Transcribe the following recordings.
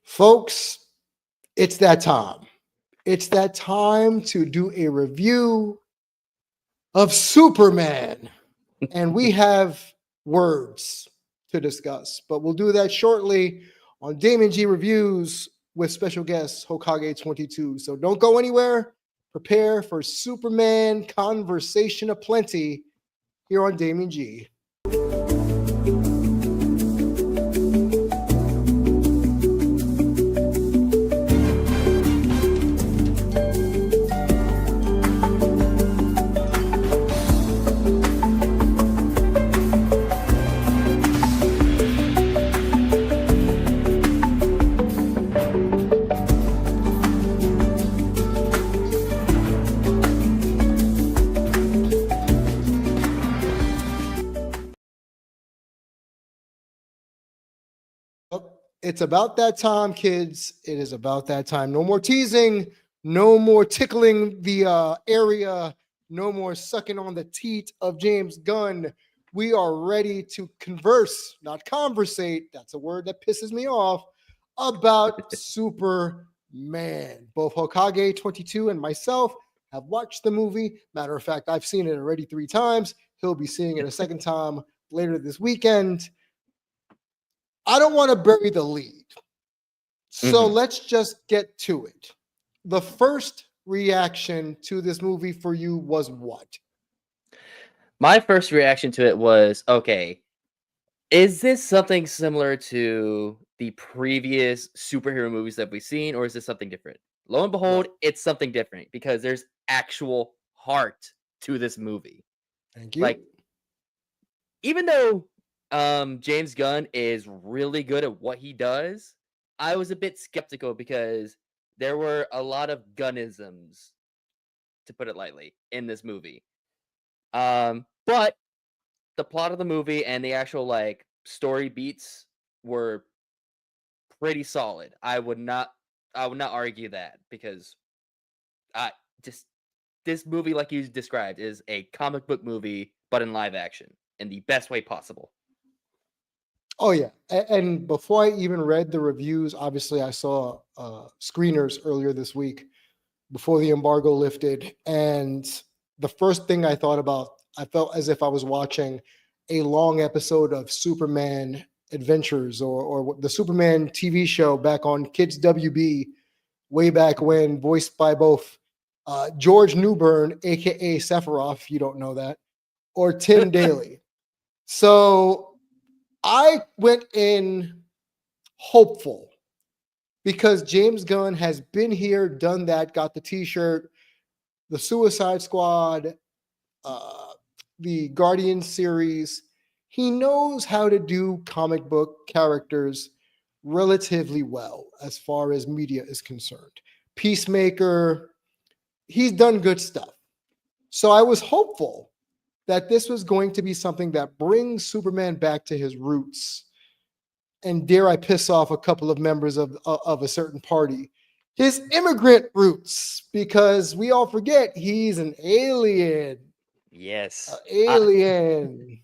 Folks, it's that time. It's that time to do a review of Superman. And we have words to discuss, but we'll do that shortly on Damian G Reviews with special guest Hokage 22. So don't go anywhere. Prepare for Superman conversation aplenty here on Damian G. It's about that time, kids. It is about that time. No more teasing. No more tickling the area. No more sucking on the teat of James Gunn. We are ready to converse, not conversate. That's a word that pisses me off. About Superman. Both Hokage 22 and myself have watched the movie. Matter of fact, I've seen it already 3 times. He'll be seeing it a second time later this weekend. I don't want to bury the lead. So let's just get to it. The first reaction to this movie for you was what? My first reaction to it was, okay, is this something similar to the previous superhero movies that we've seen, or is this something different? Lo and behold, it's something different because there's actual heart to this movie. Thank you. Like, even though James Gunn is really good at what he does, I was a bit skeptical because there were a lot of Gunnisms, to put it lightly, in this movie. But the plot of the movie and the actual story beats were pretty solid. I would not argue that because this movie, like you described, is a comic book movie but in live action in the best way possible. Oh yeah, and before I even read the reviews, obviously I saw screeners earlier this week before the embargo lifted, and the first thing I thought about, I felt as if I was watching a long episode of Superman Adventures or the Superman TV show back on Kids WB way back when, voiced by both George Newbern, aka Sephiroth, if you don't know that, or Tim Daly. So I went in hopeful because James Gunn has been here, done that, got the t-shirt, the Suicide Squad, the Guardian series. He knows how to do comic book characters relatively well as far as media is concerned. Peacemaker, he's done good stuff. So I was hopeful that this was going to be something that brings Superman back to his roots. And dare I piss off a couple of members of a certain party, his immigrant roots, because we all forget he's an alien. Yes. Alien.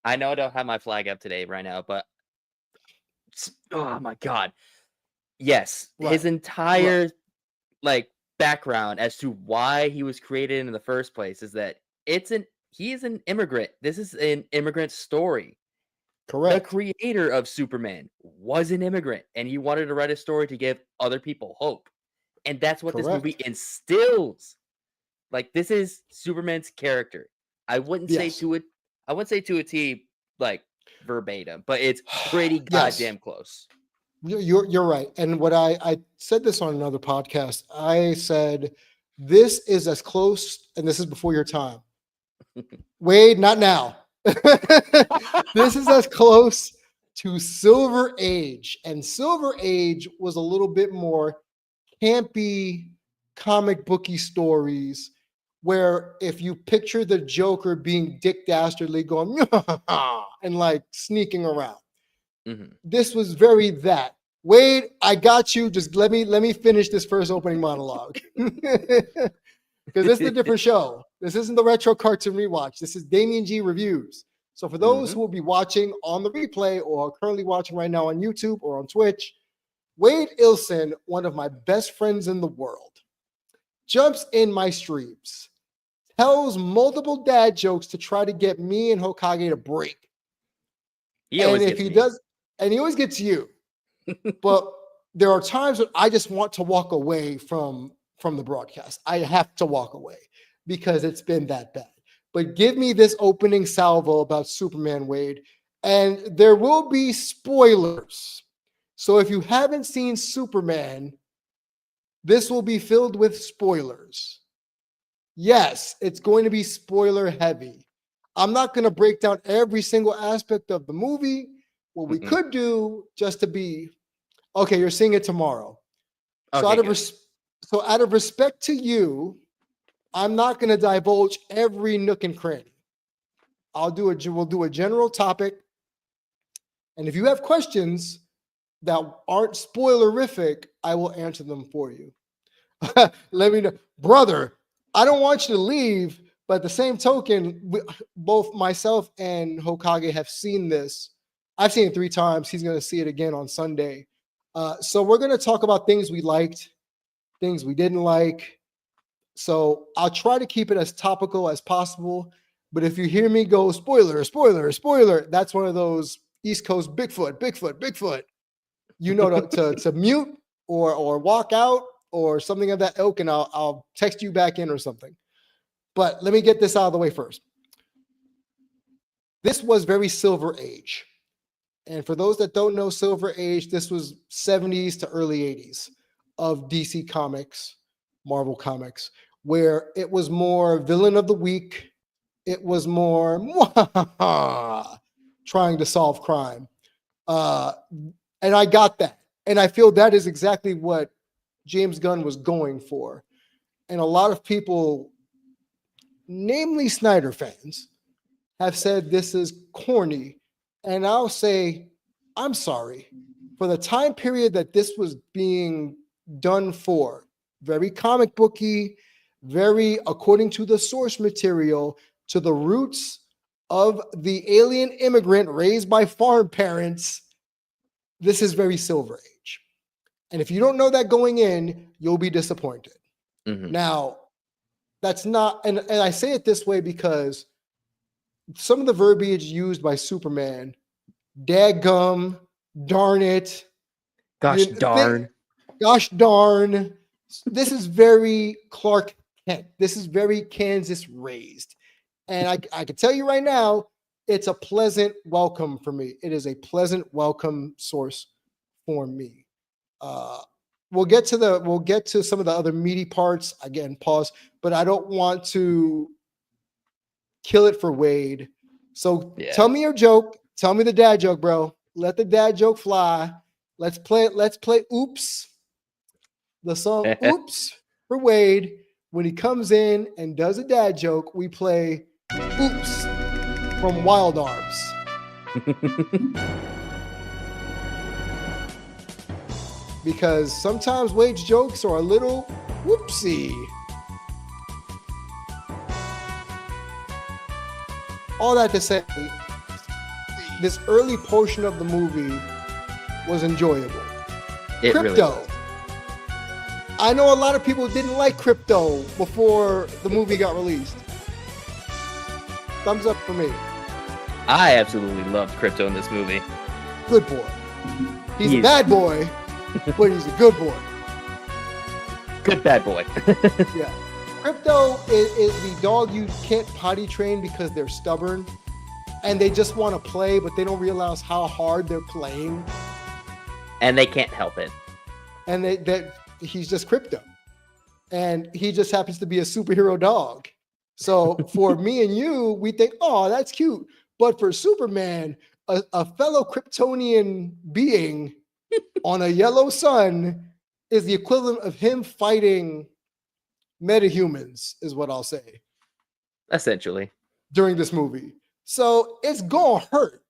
I know I don't have my flag up today right now, but oh my God. Yes. Right. His entire background as to why he was created in the first place is that he is an immigrant. This is an immigrant story. Correct. The creator of Superman was an immigrant, and he wanted to write a story to give other people hope. And that's what this movie instills. This is Superman's character. I wouldn't say to a T verbatim, but it's pretty goddamn close. You're right. And what I said this on another podcast, I said, this is as close, and this is before your time. Wade, not now. This is as close to Silver Age. And Silver Age was a little bit more campy, comic booky stories where if you picture the Joker being Dick Dastardly going and sneaking around. Mm-hmm. This was very that. Wade, I got you. Just let me finish this first opening monologue. Because this is a different show. This isn't the Retro Cartoon Rewatch. This is Damian G Reviews. So for those who will be watching on the replay or currently watching right now on YouTube or on Twitch, Wade Ilson, one of my best friends in the world, jumps in my streams, tells multiple dad jokes to try to get me and Hokage to break. He And always if gets he me. does, and he always gets you, but there are times that I just want to walk away from the broadcast. I have to walk away because it's been that bad. But give me this opening salvo about Superman, Wade, and there will be spoilers. So if you haven't seen Superman, this will be filled with spoilers. Yes, it's going to be spoiler heavy. I'm not going to break down every single aspect of the movie. What we could do, just to be okay, you're seeing it tomorrow. So Okay, out of respect to you, I'm not going to divulge every nook and cranny. We'll do a general topic, and if you have questions that aren't spoilerific, I will answer them for you. Let me know, brother. I don't want you to leave, but at the same token, both myself and Hokage have seen this. I've seen it 3 times. He's going to see it again on Sunday. So we're going to talk about things we liked, things we didn't like. So I'll try to keep it as topical as possible. But if you hear me go spoiler, spoiler, spoiler, that's one of those East Coast Bigfoot, Bigfoot, Bigfoot. You know to mute or walk out or something of that ilk, and I'll text you back in or something. But let me get this out of the way first. This was very Silver Age. And for those that don't know Silver Age, this was 70s to early 80s of DC Comics, Marvel Comics, where it was more villain of the week. It was more trying to solve crime. And I got that. And I feel that is exactly what James Gunn was going for. And a lot of people, namely Snyder fans, have said this is corny. And I'll say, I'm sorry. For the time period that this was being done for, very comic booky, very according to the source material, to the roots of the alien immigrant raised by farm parents, this is very Silver Age. And if you don't know that going in, you'll be disappointed. Now, that's not, and I say it this way because some of the verbiage used by Superman, dadgum, darn it, gosh darn. Gosh darn. This is very Clark Kent. This is very Kansas raised. And I can tell you right now, it's a pleasant welcome for me. It is a pleasant welcome source for me. We'll get to some of the other meaty parts. Again, pause, but I don't want to kill it for Wade. So tell me your joke. Tell me the dad joke, bro. Let the dad joke fly. Let's play Oops. The song Oops for Wade. When he comes in and does a dad joke, we play Oops from Wild Arms. Because sometimes Wade's jokes are a little whoopsie. All that to say, this early portion of the movie was enjoyable. Crypto. Really was. I know a lot of people didn't like Crypto before the movie got released. Thumbs up for me. I absolutely loved Crypto in this movie. Good boy. He's a bad boy, but he's a good boy. Good bad boy. Yeah. Crypto is the dog you can't potty train because they're stubborn and they just want to play, but they don't realize how hard they're playing. And they can't help it. And he's just Crypto. And he just happens to be a superhero dog. So for me and you, we think, oh, that's cute. But for Superman, a fellow Kryptonian being on a yellow sun is the equivalent of him fighting metahumans, is what I'll say. Essentially. During this movie. So it's gonna hurt,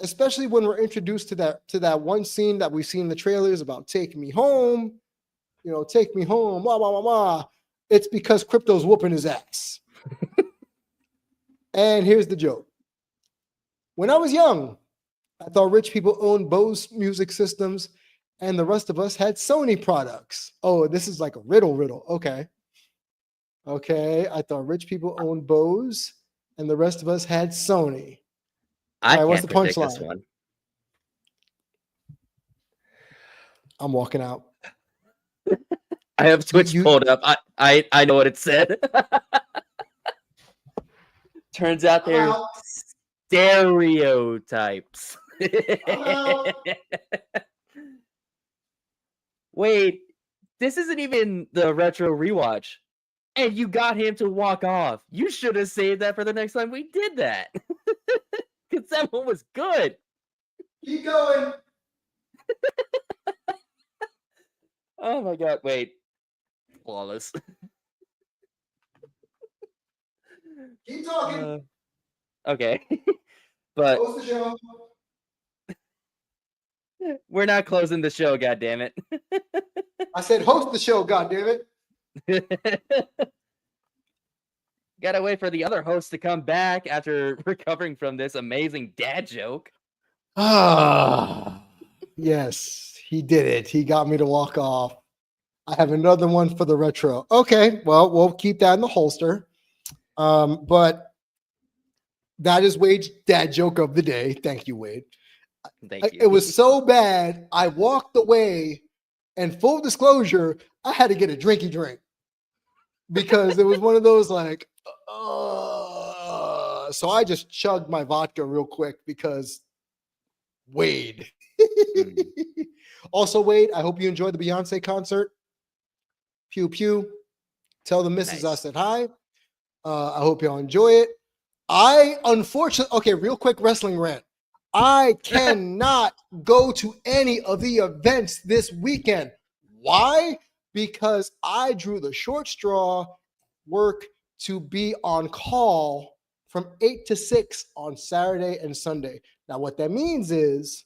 especially when we're introduced to that one scene that we've seen in the trailers about take me home, take me home, wah, wah, wah, wah. It's because Crypto's whooping his ass. And here's the joke. When I was young, I thought rich people owned Bose music systems and the rest of us had Sony products. Oh, this is like a riddle. Okay. Okay. I thought rich people owned Bose, and the rest of us had Sony. I All right. What's can't the predict this punchline? one. I'm walking out. I have Twitch you pulled up. I know what it said. Turns out I'm they're out. stereotypes. I'm out. Wait, this isn't even the retro rewatch. And you got him to walk off. You should have saved that for the next time we did that. Because that one was good. Keep going. Oh my god, wait. Flawless. Keep talking. Okay. But Host the show. we're not closing the show, goddammit. I said host the show, goddammit. Gotta wait for the other host to come back after recovering from this amazing dad joke. Ah, yes, he did it. He got me to walk off. I have another one for the retro. Okay, well, we'll keep that in the holster. But that is Wade's dad joke of the day. Thank you, Wade. Thank you. It was so bad, I walked away, and full disclosure, I had to get a drinky drink because it was one of those like, so I just chugged my vodka real quick because Wade. Also, Wade, I hope you enjoyed the Beyonce concert. Pew pew. Tell the missus I said hi. I hope y'all enjoy it. I unfortunately, okay, real quick wrestling rant. I cannot go to any of the events this weekend. Why? Because I drew the short straw, work to be on call from 8 to 6 on Saturday and Sunday. Now, what that means is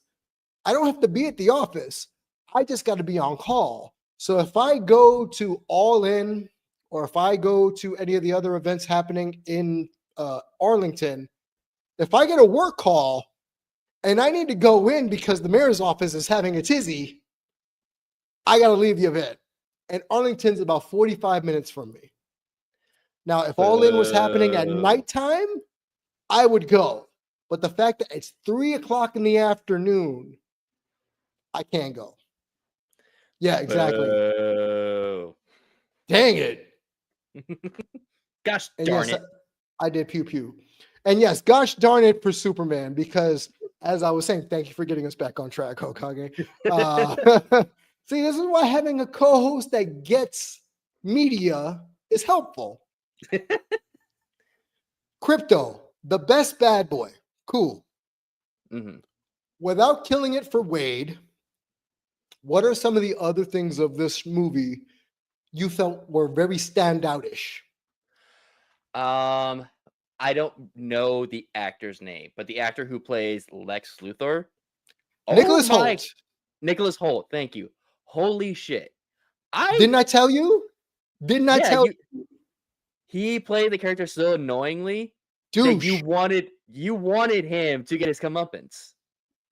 I don't have to be at the office. I just got to be on call. So if I go to All In or if I go to any of the other events happening in Arlington, if I get a work call and I need to go in because the mayor's office is having a tizzy, I got to leave the event. And Arlington's about 45 minutes from me. Now, if All In was happening at nighttime, I would go. But the fact that it's 3 o'clock in the afternoon, I can't go. Yeah, exactly. Dang it. Gosh And darn yes, it. I did pew pew. And yes, gosh darn it for Superman, because as I was saying, thank you for getting us back on track, Hokage. See, this is why having a co-host that gets media is helpful. Crypto, the best bad boy. Cool. Mm-hmm. Without killing it for Wade, what are some of the other things of this movie you felt were very standoutish? I don't know the actor's name, but the actor who plays Lex Luthor. Nicholas Holt. Nicholas Holt, thank you. Holy shit. Didn't I tell you? Didn't I tell you? He played the character so annoyingly Douche. that you wanted him to get his comeuppance.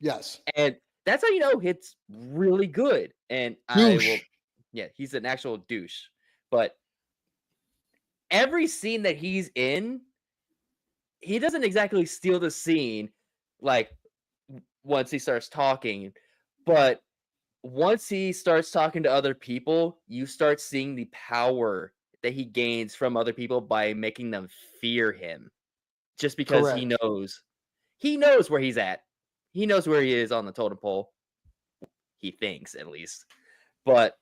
Yes. And that's how you know it's really good. And he's an actual douche. But every scene that he's in, he doesn't exactly steal the scene like once he starts talking, but once he starts talking to other people, you start seeing the power that he gains from other people by making them fear him. Just because he knows where he's at. He knows where he is on the totem pole. He thinks, at least. But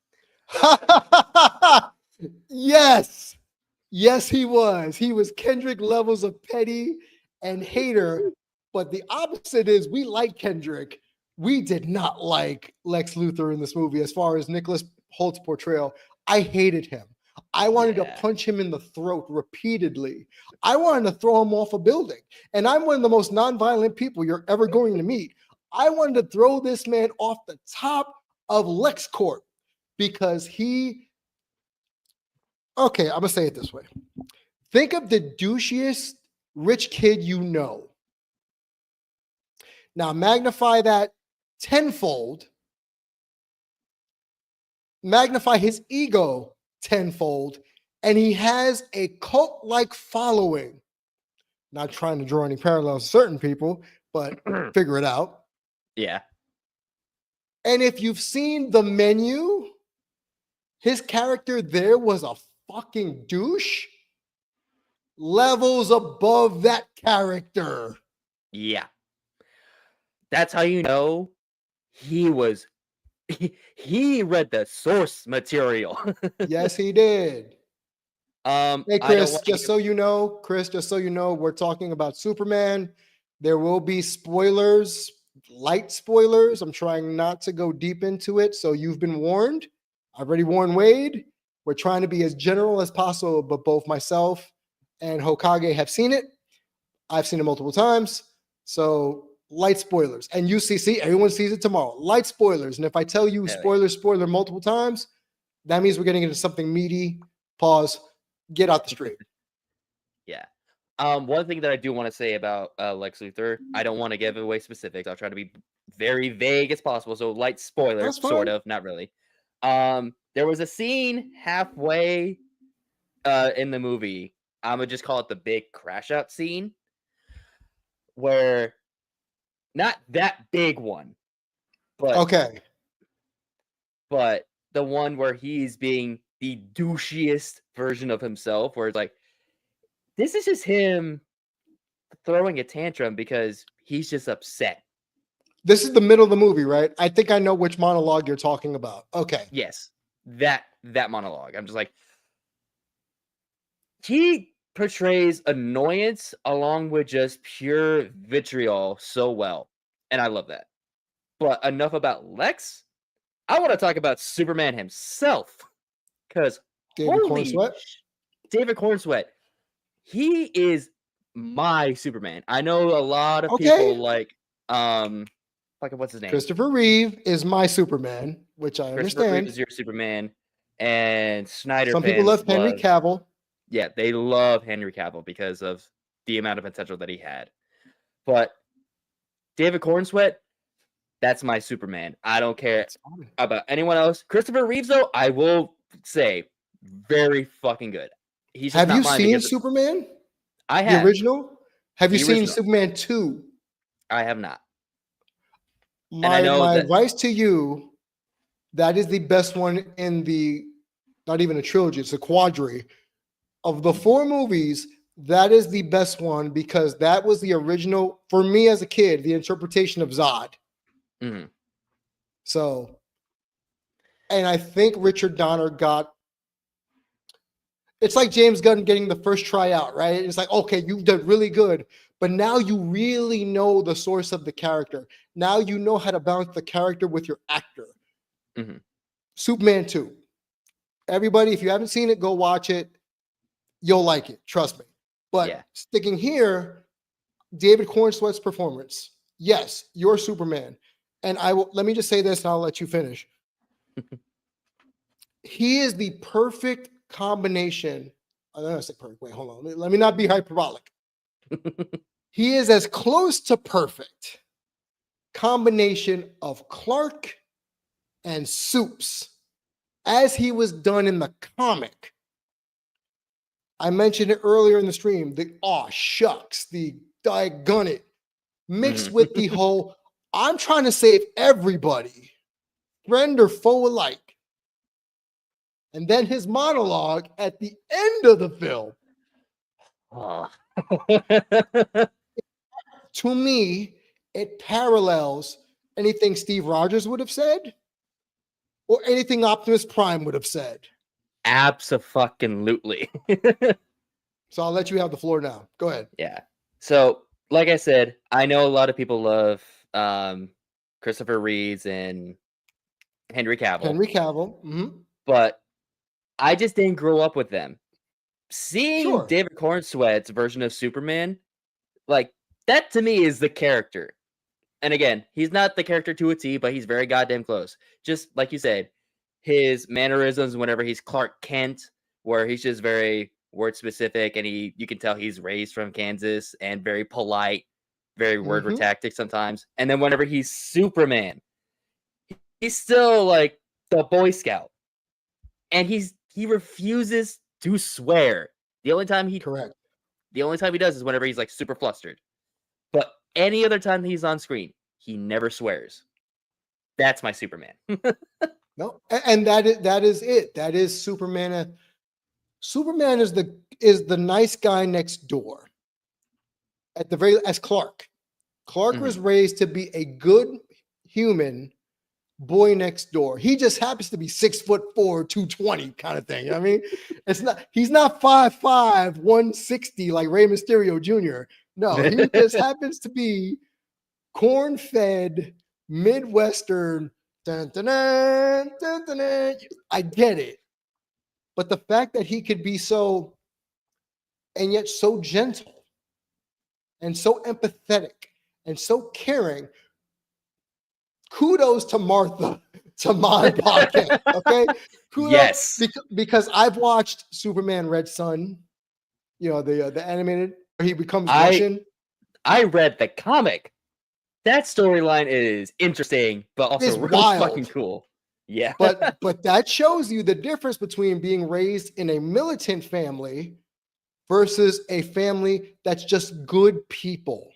yes, he was. He was Kendrick levels of petty and hater. But the opposite is we like Kendrick. We did not like Lex Luthor in this movie. As far as Nicholas Holt's portrayal, I hated him. I wanted to punch him in the throat repeatedly. I wanted to throw him off a building. And I'm one of the most nonviolent people you're ever going to meet. I wanted to throw this man off the top of LexCorp because okay, I'm going to say it this way. Think of the douchiest rich kid you know. Now magnify that tenfold magnify his ego tenfold, and he has a cult-like following. Not trying to draw any parallels to certain people, but figure it out. Yeah. And if you've seen The Menu, his character there was a fucking douche. Levels above that character. Yeah. That's how you know he was he read the source material. Yes, he did. Hey, I don't Chris, want to just so you know, we're talking about Superman. There will be spoilers, light spoilers. I'm trying not to go deep into it. So you've been warned. I've already warned Wade. We're trying to be as general as possible, but both myself and Hokage have seen it. I've seen it multiple times. So light spoilers. And UCC, everyone sees it tomorrow. Light spoilers. And if I tell you spoiler multiple times, that means we're getting into something meaty. Pause. Get out the street. Yeah. One thing that I do want to say about Lex Luthor, I don't want to give away specifics. I'll try to be very vague as possible. So light spoiler, That's fine. sort of, not really. There was a scene halfway in the movie. I'm gonna just call it the big crash out scene, where not that big one, but Okay. but the one where he's being the douchiest version of himself, where it's like, this is just him throwing a tantrum because he's just upset. This is the middle of the movie, right? I think I know which monologue you're talking about. Okay. Yes, that monologue. I'm just like, he portrays annoyance along with just pure vitriol so well, and I love that. But enough about Lex. I want to talk about Superman himself, because David holy Cornsweat. David Cornsweat, he is my Superman. I know a lot of Okay. people like what's his name? Christopher Reeve is my Superman, which I Christopher Reeve understand. is your Superman, and Snyder Some people fans love Henry Cavill. Yeah, they love Henry Cavill because of the amount of potential that he had. But David Cornsweat, that's my Superman. I don't care about anyone else. Christopher Reeves, though, I will say, very fucking good. He's just Have not you mine seen because Superman? I The have. original? Have you The seen original. Superman 2? I have not. My And I know that advice to you, that is the best one in the, not even a trilogy, it's a quadri. Of the 4 movies, that is the best one because that was the original, for me as a kid, the interpretation of Zod. Mhm. So, and I think Richard Donner got, it's like James Gunn getting the first tryout, right? It's like, okay, you did really good, but now you really know the source of the character. Now you know how to balance the character with your actor. Mhm. Superman 2. Everybody, if you haven't seen it, go watch it. You'll like it, trust me. But Yeah. sticking here, David Cornsweat's performance. Yes, you're Superman. And I will, let me just say this and I'll let you finish. He is the perfect combination. I don't know, say perfect. Wait, hold on. Let me not be hyperbolic. He is as close to perfect combination of Clark and Supes as he was done in the comic. I mentioned it earlier in the stream. The aw shucks, the diagun it, mixed Mhm. with the whole I'm trying to save everybody, friend or foe alike. And then his monologue at the end of the film. Oh. To me, it parallels anything Steve Rogers would have said or anything Optimus Prime would have said. Abso-fucking-lutely. So I'll let you have the floor now. Go ahead. Yeah. So, like I said, I know a lot of people love Christopher Reeves and Henry Cavill, Henry Cavill. but I just didn't grow up with them. Seeing Sure. David Cornsweat's version of Superman, like, that to me is the character. And again, he's not the character to a T, but he's very goddamn close. Just like you said, his mannerisms whenever he's Clark Kent, where he's just very word specific, and you can tell he's raised from Kansas and very polite, very word tactic sometimes. And then whenever he's Superman, he's still like the Boy Scout. and he refuses to swear. The only time he Correct. does is whenever he's like super flustered. But any other time he's on screen, he never swears. That's my Superman. No, and that is it. That is Superman. Superman is the nice guy next door. At the very as Clark. Clark was raised to be a good human boy next door. He just happens to be 6'4", 220 kind of thing. You know what I mean, he's not 5'5", 160 like Rey Mysterio Jr. No, he just happens to be corn-fed Midwestern. Dun, dun, dun, dun, dun, dun. I get it, but the fact that he could be so and yet so gentle and so empathetic and so caring. Kudos to Martha to my podcast. Okay. Kudos, Yes. Because I've watched Superman Red Sun, the animated where he becomes Russian. I read the comic. That storyline is interesting, but also It's really wild. fucking cool. Yeah. But that shows you the difference between being raised in a militant family versus a family that's just good people.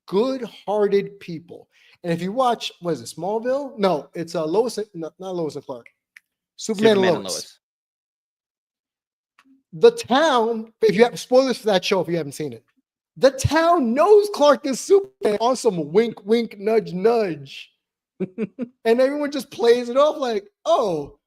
Good-hearted people. And if you watch, what is it, Smallville? No, it's Lois, not Lois and Clark. Superman and Lois. The town, if you have spoilers for that show, if you haven't seen it, the town knows Clark is Superman on some wink, wink, nudge, nudge. And everyone just plays it off like, oh,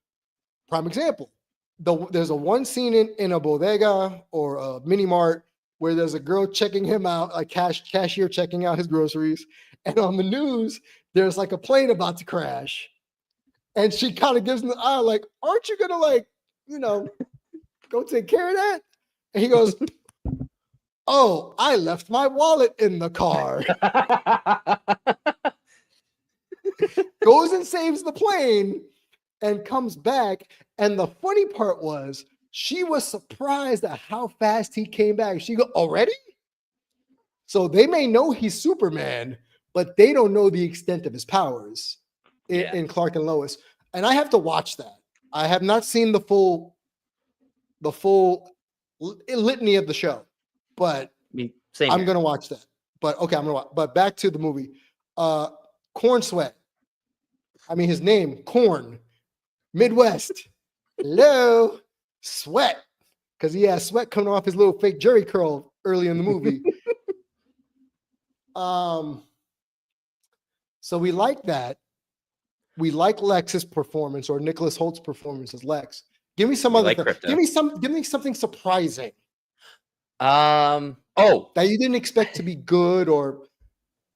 prime example. There's a one scene in a bodega or a mini mart where there's a girl checking him out, a cashier checking out his groceries. And on the news, there's like a plane about to crash. And she kind of gives him the eye, like, aren't you going to go take care of that? And he goes, oh, I left my wallet in the car. Goes and saves the plane and comes back. And the funny part was she was surprised at how fast he came back. She go, already? So they may know he's Superman, but they don't know the extent of his powers in Clark and Lois. And I have to watch that. I have not seen the full litany of the show, but I'm going to watch that. But okay, I'm going to watch. But back to the movie. Corn Sweat. I mean, his name, Corn. Midwest. Hello. Sweat. Because he has sweat coming off his little fake jerry curl early in the movie. So we like that. We like Lex's performance or Nicholas Holt's performance as Lex. Give me some other thing. Give me something surprising. That you didn't expect to be good or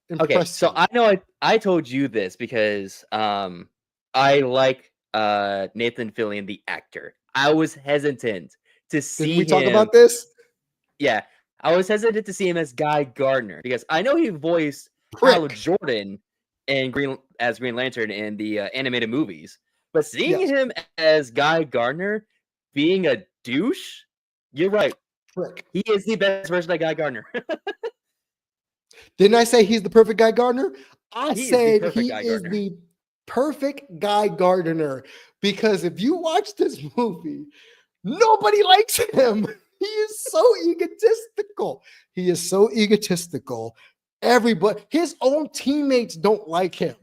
impressive. Okay, so I know I told you this because I like Nathan Fillion, the actor. I was hesitant to see him. Did we talk about this? Yeah, I was hesitant to see him as Guy Gardner because I know he voiced Hal Jordan in Green Lantern in the animated movies, but seeing him as Guy Gardner being a douche, you're right. Prick. He is the best version of Guy Gardner. Didn't I say he's the perfect Guy Gardner? I said he is the perfect Guy Gardner because if you watch this movie, nobody likes him. He is so egotistical. Everybody, his own teammates don't like him,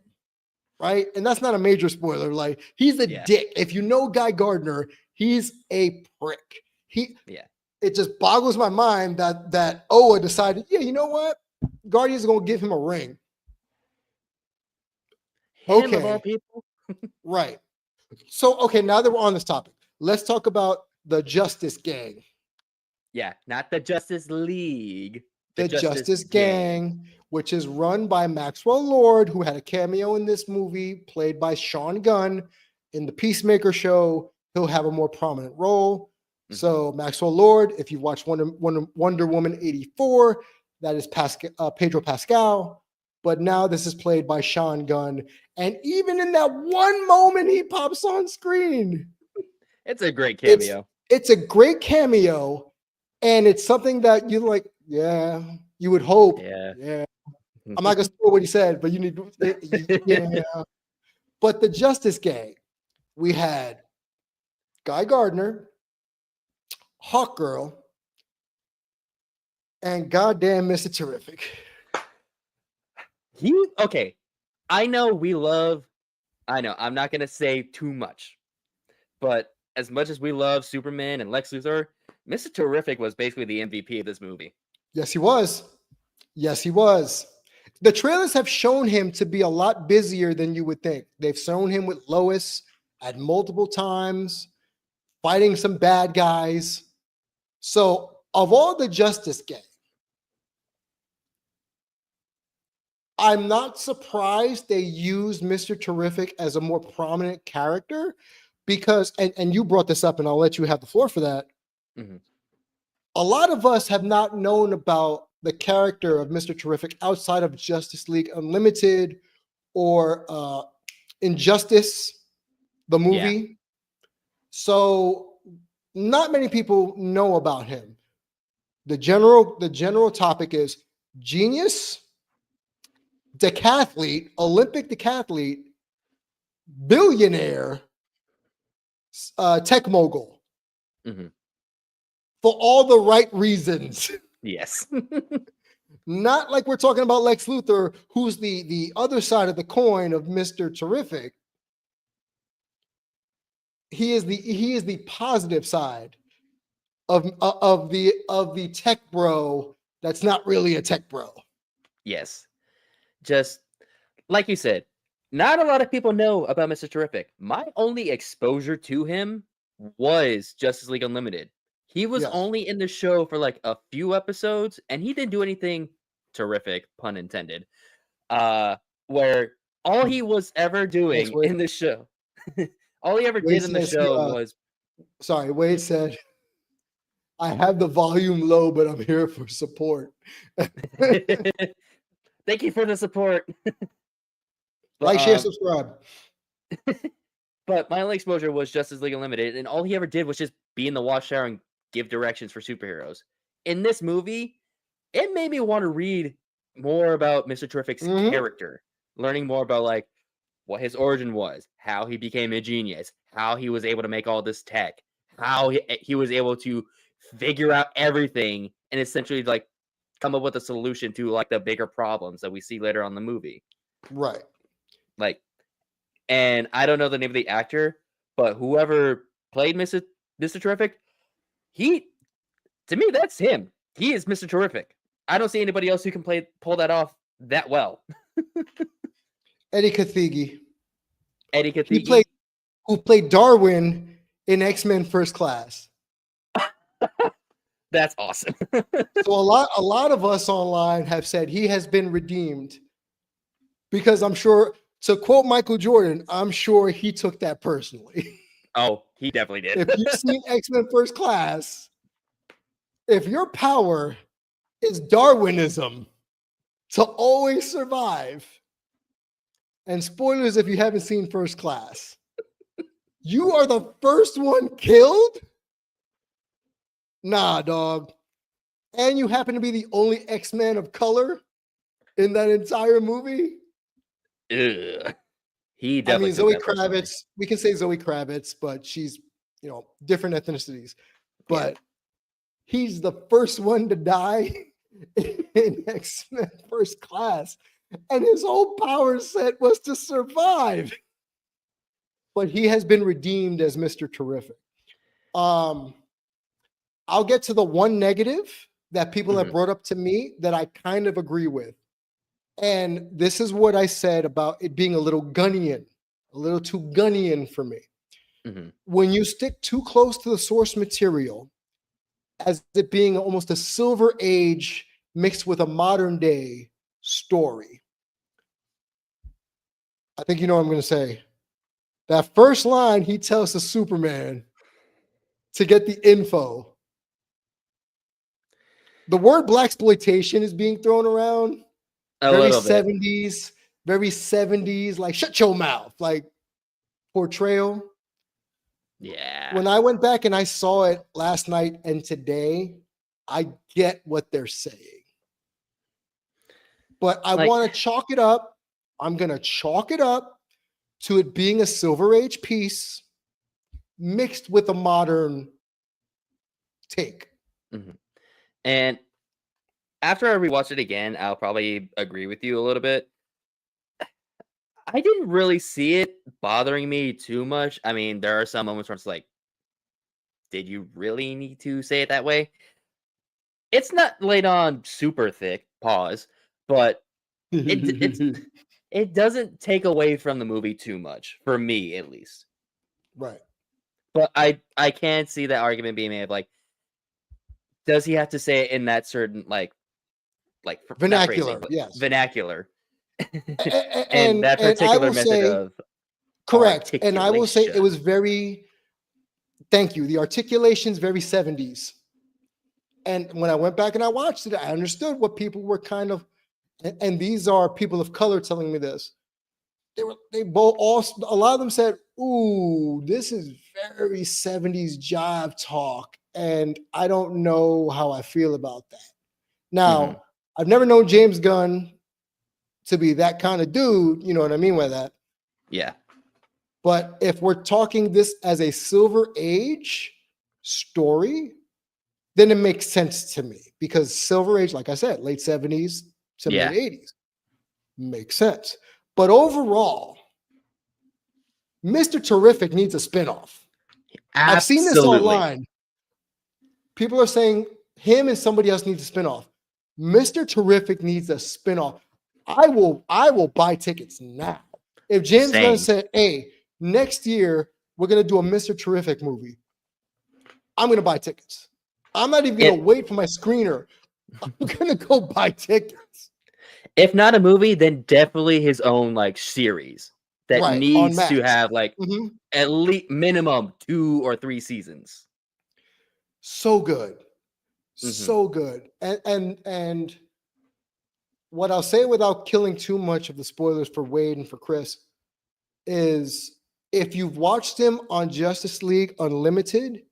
right? And that's not a major spoiler. Like, he's a dick. If you know Guy Gardner, he's a prick. It just boggles my mind that Oa decided, you know what? Guardians are going to give him a ring. Him of all people? Right. So, okay, now that we're on this topic, let's talk about the Justice Gang. Yeah, not the Justice League. The Justice Gang, which is run by Maxwell Lord, who had a cameo in this movie, played by Sean Gunn. In the Peacemaker show, he'll have a more prominent role. Mm-hmm. So Maxwell Lord, if you watch Wonder Woman 84, that is Pedro Pascal. But now this is played by Sean Gunn. And even in that one moment he pops on screen. It's a great cameo. It's a great cameo. And it's something that you like, you would hope. Yeah. I'm not going to spoil what he said, but you need But the Justice Gang, we had Guy Gardner, Hawkgirl, and goddamn Mr. Terrific. Okay. I know I'm not gonna say too much, but as much as we love Superman and Lex Luthor, Mr. Terrific was basically the MVP of this movie. Yes, he was. Yes, he was. The trailers have shown him to be a lot busier than you would think. They've shown him with Lois at multiple times, fighting some bad guys. So, of all the Justice Gang, I'm not surprised they used Mr. Terrific as a more prominent character because, and you brought this up, and I'll let you have the floor for that. Mhm. A lot of us have not known about the character of Mr. Terrific outside of Justice League Unlimited or Injustice, the movie. So not many people know about him. The general topic is genius, decathlete, Olympic decathlete, billionaire, tech mogul. Mhm. For all the right reasons. Yes. Not like we're talking about Lex Luthor, who's the other side of the coin of Mr. Terrific. He is the positive side of the tech bro that's not really a tech bro. Yes. Just like you said, not a lot of people know about Mr. Terrific. My only exposure to him was Justice League Unlimited. He was Yes. only in the show for like a few episodes, and he didn't do anything terrific, pun intended. Where all he was ever doing in the show, all he ever did in the show was. Sorry, Wade said, I have the volume low, but I'm here for support. Thank you for the support. Like, share, subscribe. But my only exposure was Justice League Unlimited, and all he ever did was just be in the watchtower and give directions for superheroes. In this movie, it made me want to read more about Mr. Terrific's character, learning more about like what his origin was, how he became a genius, how he was able to make all this tech, how he was able to figure out everything and essentially like come up with a solution to like the bigger problems that we see later on in the movie. Right. Like, and I don't know the name of the actor, but whoever played Mr. Terrific, to me, that's him. He is Mr. Terrific. I don't see anybody else who can pull that off that well. Eddie Kathigi. Eddie Kathigi. Who played Darwin in X-Men First Class. That's awesome. So a lot of us online have said he has been redeemed because I'm sure, to quote Michael Jordan, I'm sure he took that personally. Oh, he definitely did. If you've seen X-Men First Class, if your power is Darwinism to always survive, and spoilers if you haven't seen First Class, you are the first one killed? Nah, dog. And you happen to be the only X-Man of color in that entire movie? Ugh. He definitely. Zoe Kravitz. We can say Zoe Kravitz, but she's, different ethnicities. But he's the first one to die in X-Men First Class, and his whole power set was to survive. But he has been redeemed as Mr. Terrific. I'll get to the one negative that people have brought up to me that I kind of agree with. And this is what I said about it being a little Gunnian, a little too Gunnian for me. When you stick too close to the source material, as it being almost a Silver Age mixed with a modern day story, I think you know what I'm going to say. That first line he tells the Superman to get the info. The word blaxploitation is being thrown around. Very 70s, like shut your mouth, like portrayal. Yeah. When I went back and I saw it last night and today, I get what they're saying. But I want to chalk it up. I'm going to chalk it up to it being a Silver Age piece mixed with a modern take. And after I rewatch it again, I'll probably agree with you a little bit. I didn't really see it bothering me too much. I mean, there are some moments where it's like, did you really need to say it that way? It's not laid on super thick, pause, but it's it doesn't take away from the movie too much, for me at least. Right. But I can see that argument being made of like, does he have to say it in that certain not phrasing, Vernacular, but yes. vernacular, and And that I particular will method say of correct. And I will say it articulation? was very, thank you. The articulation's very 70s. And when I went back and I watched it, I understood what people were kind of, and these are people of color telling me this. They both all, a lot of them said, ooh, this is very 70s jive talk. And I don't know how I feel about that. Now, I've never known James Gunn to be that kind of dude. You know what I mean by that? Yeah. But if we're talking this as a Silver Age story, then it makes sense to me because Silver Age, like I said, late 70s to Yeah. mid 80s makes sense. But overall, Mr. Terrific needs a spinoff. I've seen this Absolutely. online. People are saying him and somebody else needs a spinoff. Mr. Terrific needs a spinoff. I will buy tickets now. If James Gunn Same. said, hey, next year we're gonna do a Mr. Terrific movie, I'm gonna buy tickets. I'm not even gonna wait for my screener. I'm gonna go buy tickets. If not a movie, then definitely his own like series that Right, on needs to Max. have like at least minimum 2 or 3 seasons. So good. So good. And what I'll say without killing too much of the spoilers for Wade and for Chris is if you've watched him on Justice League Unlimited,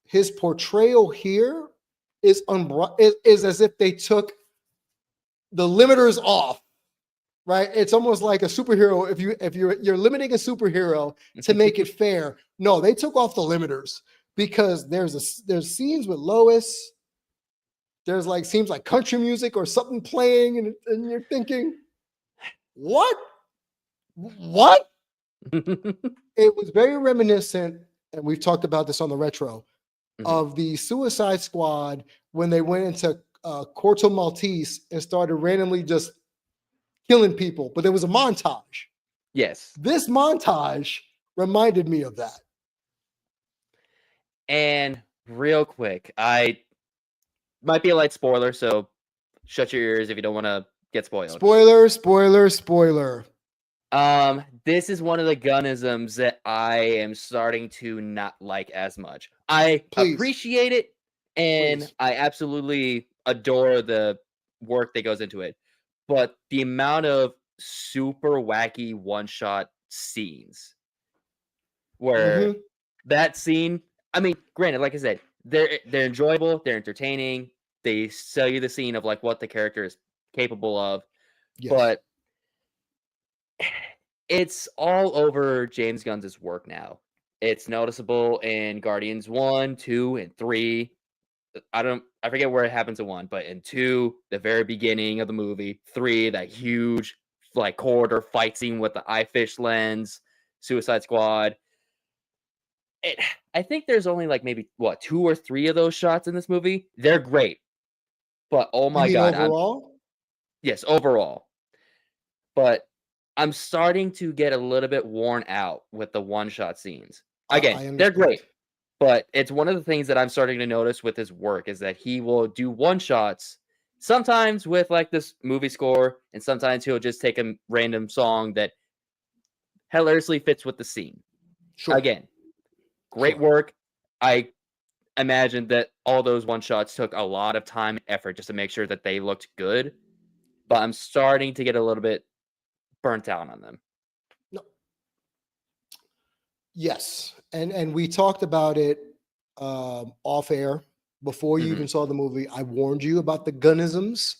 his portrayal here is as if they took the limiters off, right? It's almost like a superhero. If you're limiting a superhero to make it fair, no, they took off the limiters because there's scenes with Lois. There's like seems like country music or something playing, and you're thinking, what? It was very reminiscent, and we've talked about this on the retro, of the Suicide Squad when they went into Corto Maltese and started randomly just killing people, but there was a montage. Yes. This montage reminded me of that. And real quick, I might be a light spoiler, so shut your ears if you don't want to get spoiled. Spoiler. This is one of the Gunnisms that I am starting to not like as much. I appreciate it, and I absolutely adore the work that goes into it. But the amount of super wacky one-shot scenes where that scene, I mean, granted, like I said, they're enjoyable, they're entertaining, they sell you the scene of like what the character is capable of, but it's all over James Gunn's work now. It's noticeable in Guardians 1, 2, and 3. I forget where it happens in 1, but in 2, the very beginning of the movie, 3, that huge like corridor fight scene with the eye fish lens, Suicide Squad. I think there's only like maybe 2 or 3 of those shots in this movie. They're great. But oh my god, overall? Yes, overall. But I'm starting to get a little bit worn out with the one-shot scenes. Again, they're great, but it's one of the things that I'm starting to notice with his work is that he will do one-shots, sometimes with like this movie score, and sometimes he'll just take a random song that hilariously fits with the scene. Again, great work. I imagine that all those one-shots took a lot of time and effort just to make sure that they looked good, but I'm starting to get a little bit burnt out on them. No. Yes, and we talked about it off air before you even saw the movie. I warned you about the Gunnisms.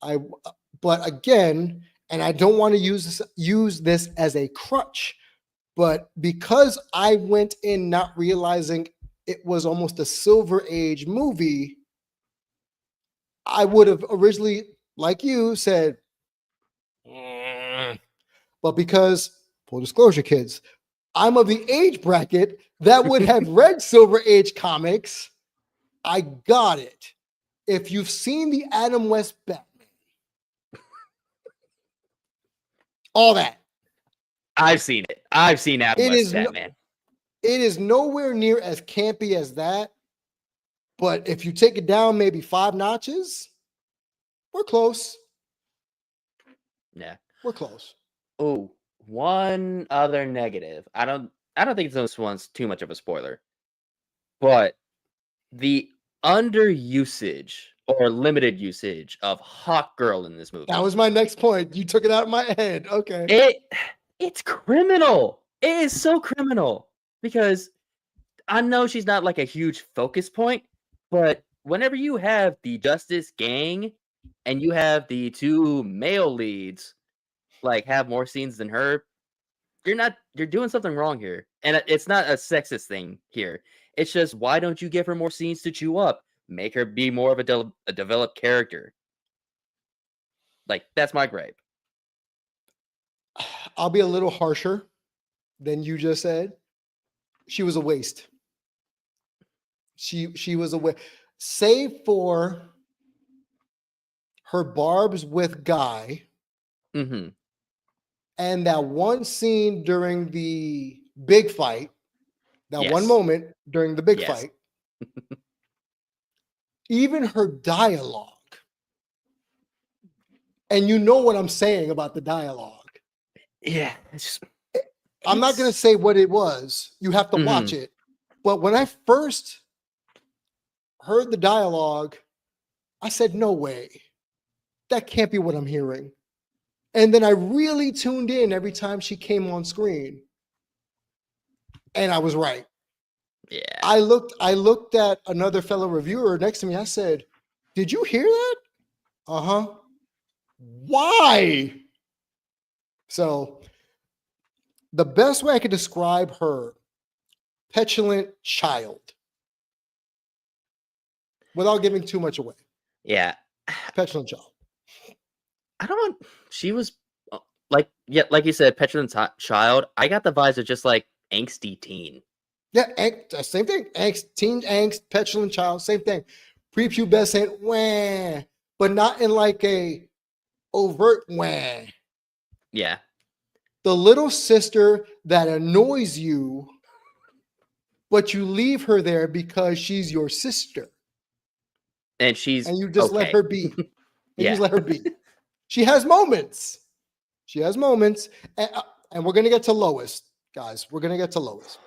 But again, and I don't want to use this as a crutch, But because I went in not realizing it was almost a Silver Age movie, I would have originally, like you said, "Mm." But because, full disclosure, kids, I'm of the age bracket that would have read Silver Age comics, I got it. If you've seen the Adam West Batman, all that, I've seen it. I've seen Adam it West is Batman. it is nowhere near as campy as that. But if you take it down maybe 5 notches, we're close. Yeah. We're close. Oh, one other negative. I don't think this one's too much of a spoiler, but the underusage or limited usage of Hawk Girl in this movie. That was my next point. You took it out of my head. Okay. It's criminal. It is so criminal because I know she's not like a huge focus point, but whenever you have the Justice Gang and you have the two male leads like have more scenes than her, you're doing something wrong here. And it's not a sexist thing here. It's just why don't you give her more scenes to chew up? Make her be more of a developed character. Like that's my gripe. I'll be a little harsher than you just said. She was a waste. She was a waste. Save for her barbs with Guy Mm-hmm. and that one scene during the big fight, that one Yes. moment during the big Yes. fight, even her dialogue, and you know what I'm saying about the dialogue. Yeah. It's I'm not going to say what it was. You have to watch it. But when I first heard the dialogue, I said, no way. That can't be what I'm hearing. And then I really tuned in every time she came on screen. And I was right. Yeah. I looked at another fellow reviewer next to me. I said, did you hear that? Uh-huh. Why? So the best way I could describe her, petulant child, without giving too much away. Yeah. Petulant child. I don't. She was like you said, petulant child. I got the vibes of just like angsty teen. Yeah, same thing. Angst, teen angst, petulant child, same thing. Prepubescent, wah, but not in like a overt wah. Yeah. The little sister that annoys you, but you leave her there because she's your sister. And she's And you just let her be. And you Yeah. just let her be. She has moments. She has moments. And we're going to get to Lois, guys. We're going to get to Lois.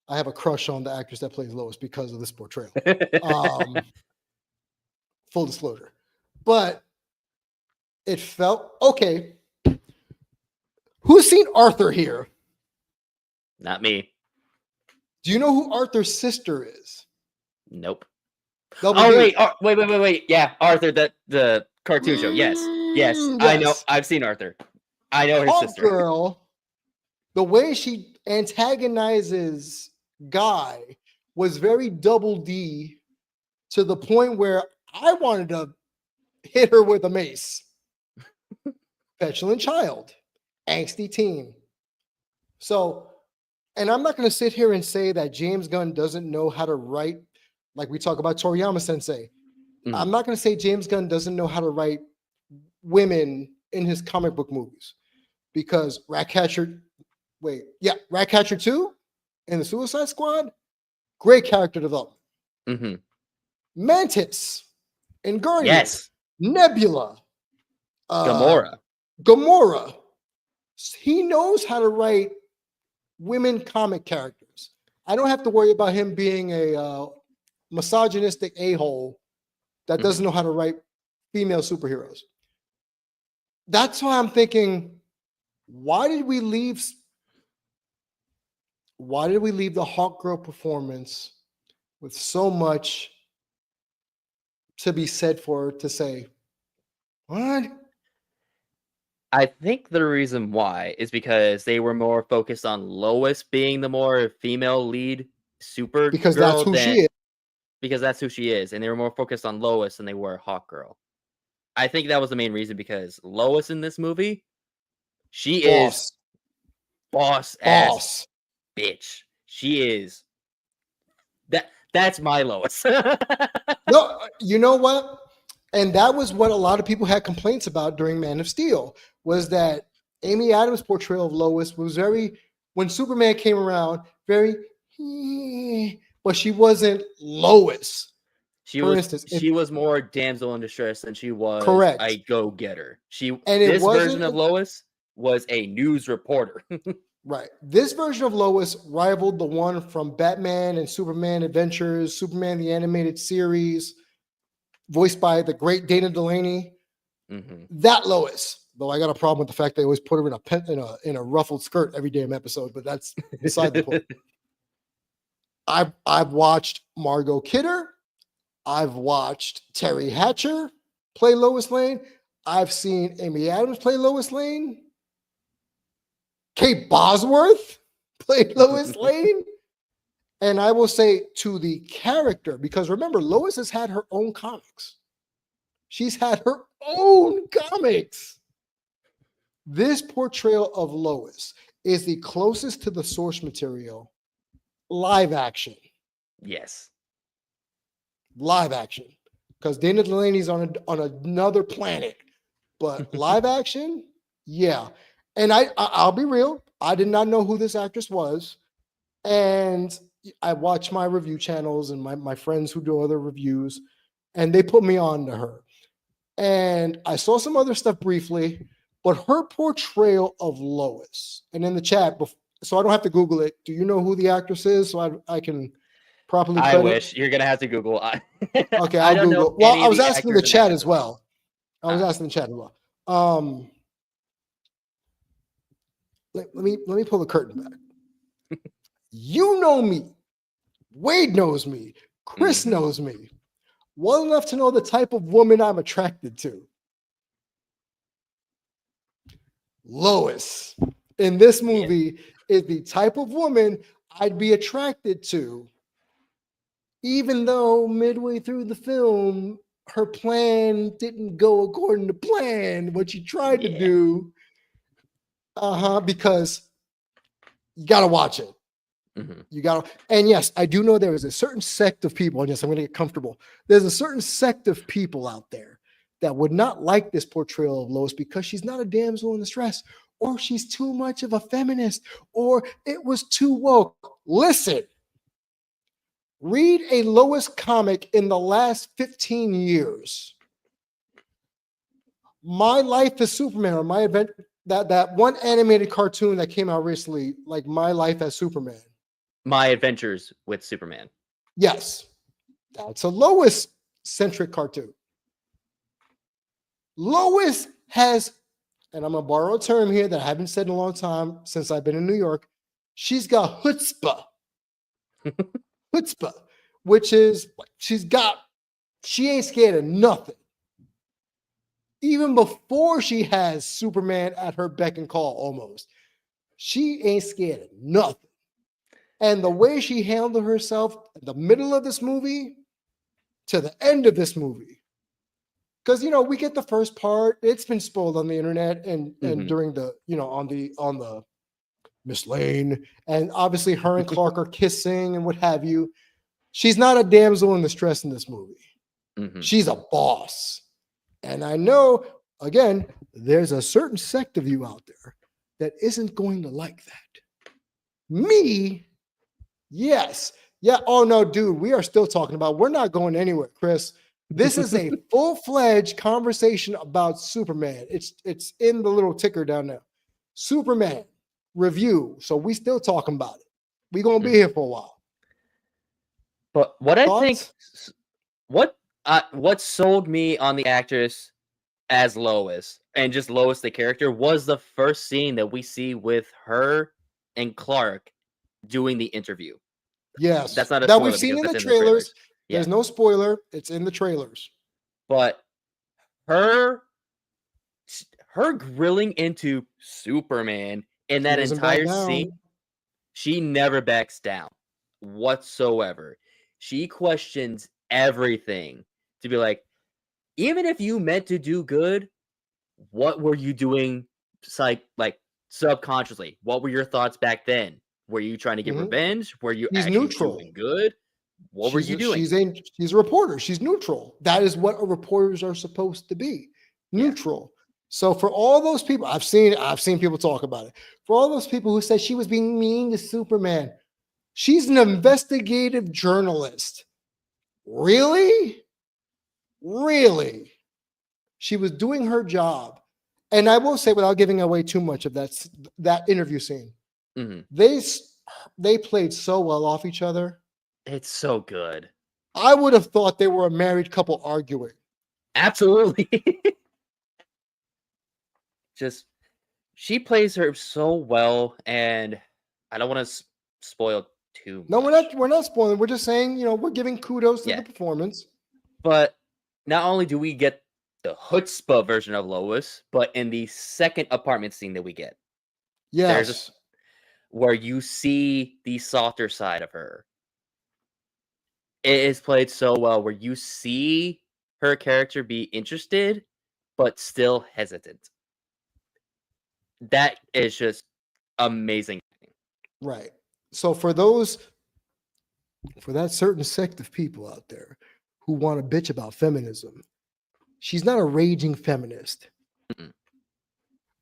I have a crush on the actress that plays Lois because of this portrayal. Full disclosure. But it felt okay. Who's seen Arthur here? Not me. Do you know who Arthur's sister is? Nope. Double D. Wait. Yeah, Arthur, the cartoon show. Yes. Yes. I know. Yes. I've seen Arthur. I know her Hawk sister. Girl, the way she antagonizes Guy was very Double D to the point where I wanted to hit her with a mace. Petulant child, angsty teen. So, and I'm not going to sit here and say that James Gunn doesn't know how to write, like we talk about Toriyama Sensei. I'm not going to say James Gunn doesn't know how to write women in his comic book movies, because Ratcatcher 2 and the Suicide Squad, great character development. Mm-hmm. Mantis and Guardian, Yes. Nebula, Gamora. He knows how to write women comic characters. I don't have to worry about him being a misogynistic a-hole that doesn't know how to write female superheroes. That's why I'm thinking, why did we leave the Hawk Girl performance with so much to be said for her to say, what? I think the reason why is because they were more focused on Lois being the more female lead Because that's Supergirl who than she is. because that's who she is, and they were more focused on Lois than they were Hawkgirl. I think that was the main reason because Lois in this movie, she is Boss. boss ass Boss. bitch. She is that's my Lois. No, you know what? And that was what a lot of people had complaints about during Man of Steel, was that Amy Adams' portrayal of Lois was very, when Superman came around, very, but she wasn't Lois. For instance, if she was more damsel in distress than she was a correct, go-getter. and it This wasn't version of Lois was a news reporter. right. This version of Lois rivaled the one from Batman and Superman Adventures, Superman the Animated Series, voiced by the great Dana Delaney. Mhm. That Lois, though I got a problem with the fact they always put her in a ruffled skirt every damn episode, but that's beside the point. I've watched Margot Kidder, I've watched Terry Hatcher play Lois Lane, I've seen Amy Adams play Lois Lane, Kate Bosworth played Lois Lane, and I will say to the character, because remember, Lois has had her own comics. She's had her own comics. This portrayal of Lois is the closest to the source material live action. Yes. Live action. Because Dana Delaney's on another planet. But live action, yeah. And I'll be real, I did not know who this actress was. And I watch my review channels and my friends who do other reviews, and they put me on to her. And I saw some other stuff briefly, but her portrayal of Lois, and in the chat, so I don't have to Google it. Do you know who the actress is? So I can properly I credit. wish you're gonna have to Google. Okay, I I'll don't know Google. Well, any I of was the asking the actors and chat as actresses. well. I was asking the chat as well. Let me pull the curtain back. You know me. Wade knows me. Chris knows me well enough to know the type of woman I'm attracted to. Lois in this movie is the type of woman I'd be attracted to, even though midway through the film, her plan didn't go according to plan, what she tried to do. Because you got to watch it. You got to, and yes, I do know there is a certain sect of people, and yes, I'm going to get comfortable. There's a certain sect of people out there that would not like this portrayal of Lois because she's not a damsel in distress, or she's too much of a feminist, or it was too woke. Listen, read a Lois comic in the last 15 years. My Life as Superman, or my event, that one animated cartoon that came out recently, like My Life as Superman. My Adventures with Superman. Yes, that's a Lois-centric cartoon. Lois has, and I'm going to borrow a term here that I haven't said in a long time since I've been in New York, she's got chutzpah. Chutzpah, which is she ain't scared of nothing. Even before she has Superman at her beck and call almost, she ain't scared of nothing. And the way she handled herself in the middle of this movie to the end of this movie, because we get the first part, it's been spoiled on the internet and during the on the Miss Lane, and obviously her and Clark are kissing and what have you. She's not a damsel in distress in this movie. She's a boss. And I know, again, there's a certain sect of you out there that isn't going to like that. Me, yes. Yeah. Oh, no, dude, we are still talking about, we're not going anywhere, Chris. This is a full-fledged conversation about Superman. It's in the little ticker down there. Superman review. So we still talking about it. We're going to be here for a while. But what Thoughts? I think, what sold me on the actress as Lois and just Lois the character was the first scene that we see with her and Clark doing the interview. Yes, that's not a that spoiler we've seen in the that's trailers. Yeah. There's no spoiler. It's in the trailers. But her her grilling into Superman in She that doesn't back entire scene, down. she never backs down whatsoever. She questions everything to be like, even if you meant to do good, what were you doing like subconsciously? What were your thoughts back then? Were you trying to get Mhm. revenge? Were you She's actually doing neutral. good? What were you doing? She's a reporter. She's neutral. That is what reporters are supposed to be. Yeah. Neutral. So for all those people, I've seen people talk about it. For all those people who said she was being mean to Superman, she's an investigative journalist. Really? Really? She was doing her job. And I will say, without giving away too much of that interview scene, Mhm. they played so well off each other. It's so good. I would have thought they were a married couple arguing. Absolutely. Just she plays her so well, and I don't want to spoil too No, much. we're not spoiling. We're just saying, we're giving kudos to the Yeah, performance. but not only do we get the chutzpah version of Lois, but in the second apartment scene that we get, there's a Yes. where you see the softer side of her. It is played so well where you see her character be interested, but still hesitant. That is just amazing. Right. So for that certain sect of people out there who want to bitch about feminism, she's not a raging feminist. Mm-mm.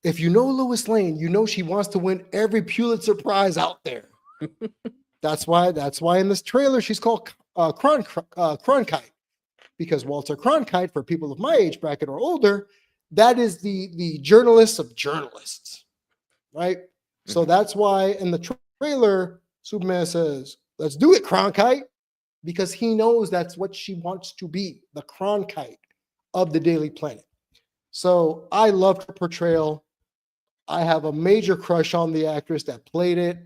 If you know Lois Lane, you know she wants to win every Pulitzer Prize out there. That's why in this trailer she's called Cronkite, because Walter Cronkite, for people of my age bracket or older, that is the journalist of journalists, right? So Mhm. that's why in the trailer Superman says, "Let's do it, Cronkite," because he knows that's what she wants to be, the Cronkite of the Daily Planet. So I loved her portrayal. I have a major crush on the actress that played it.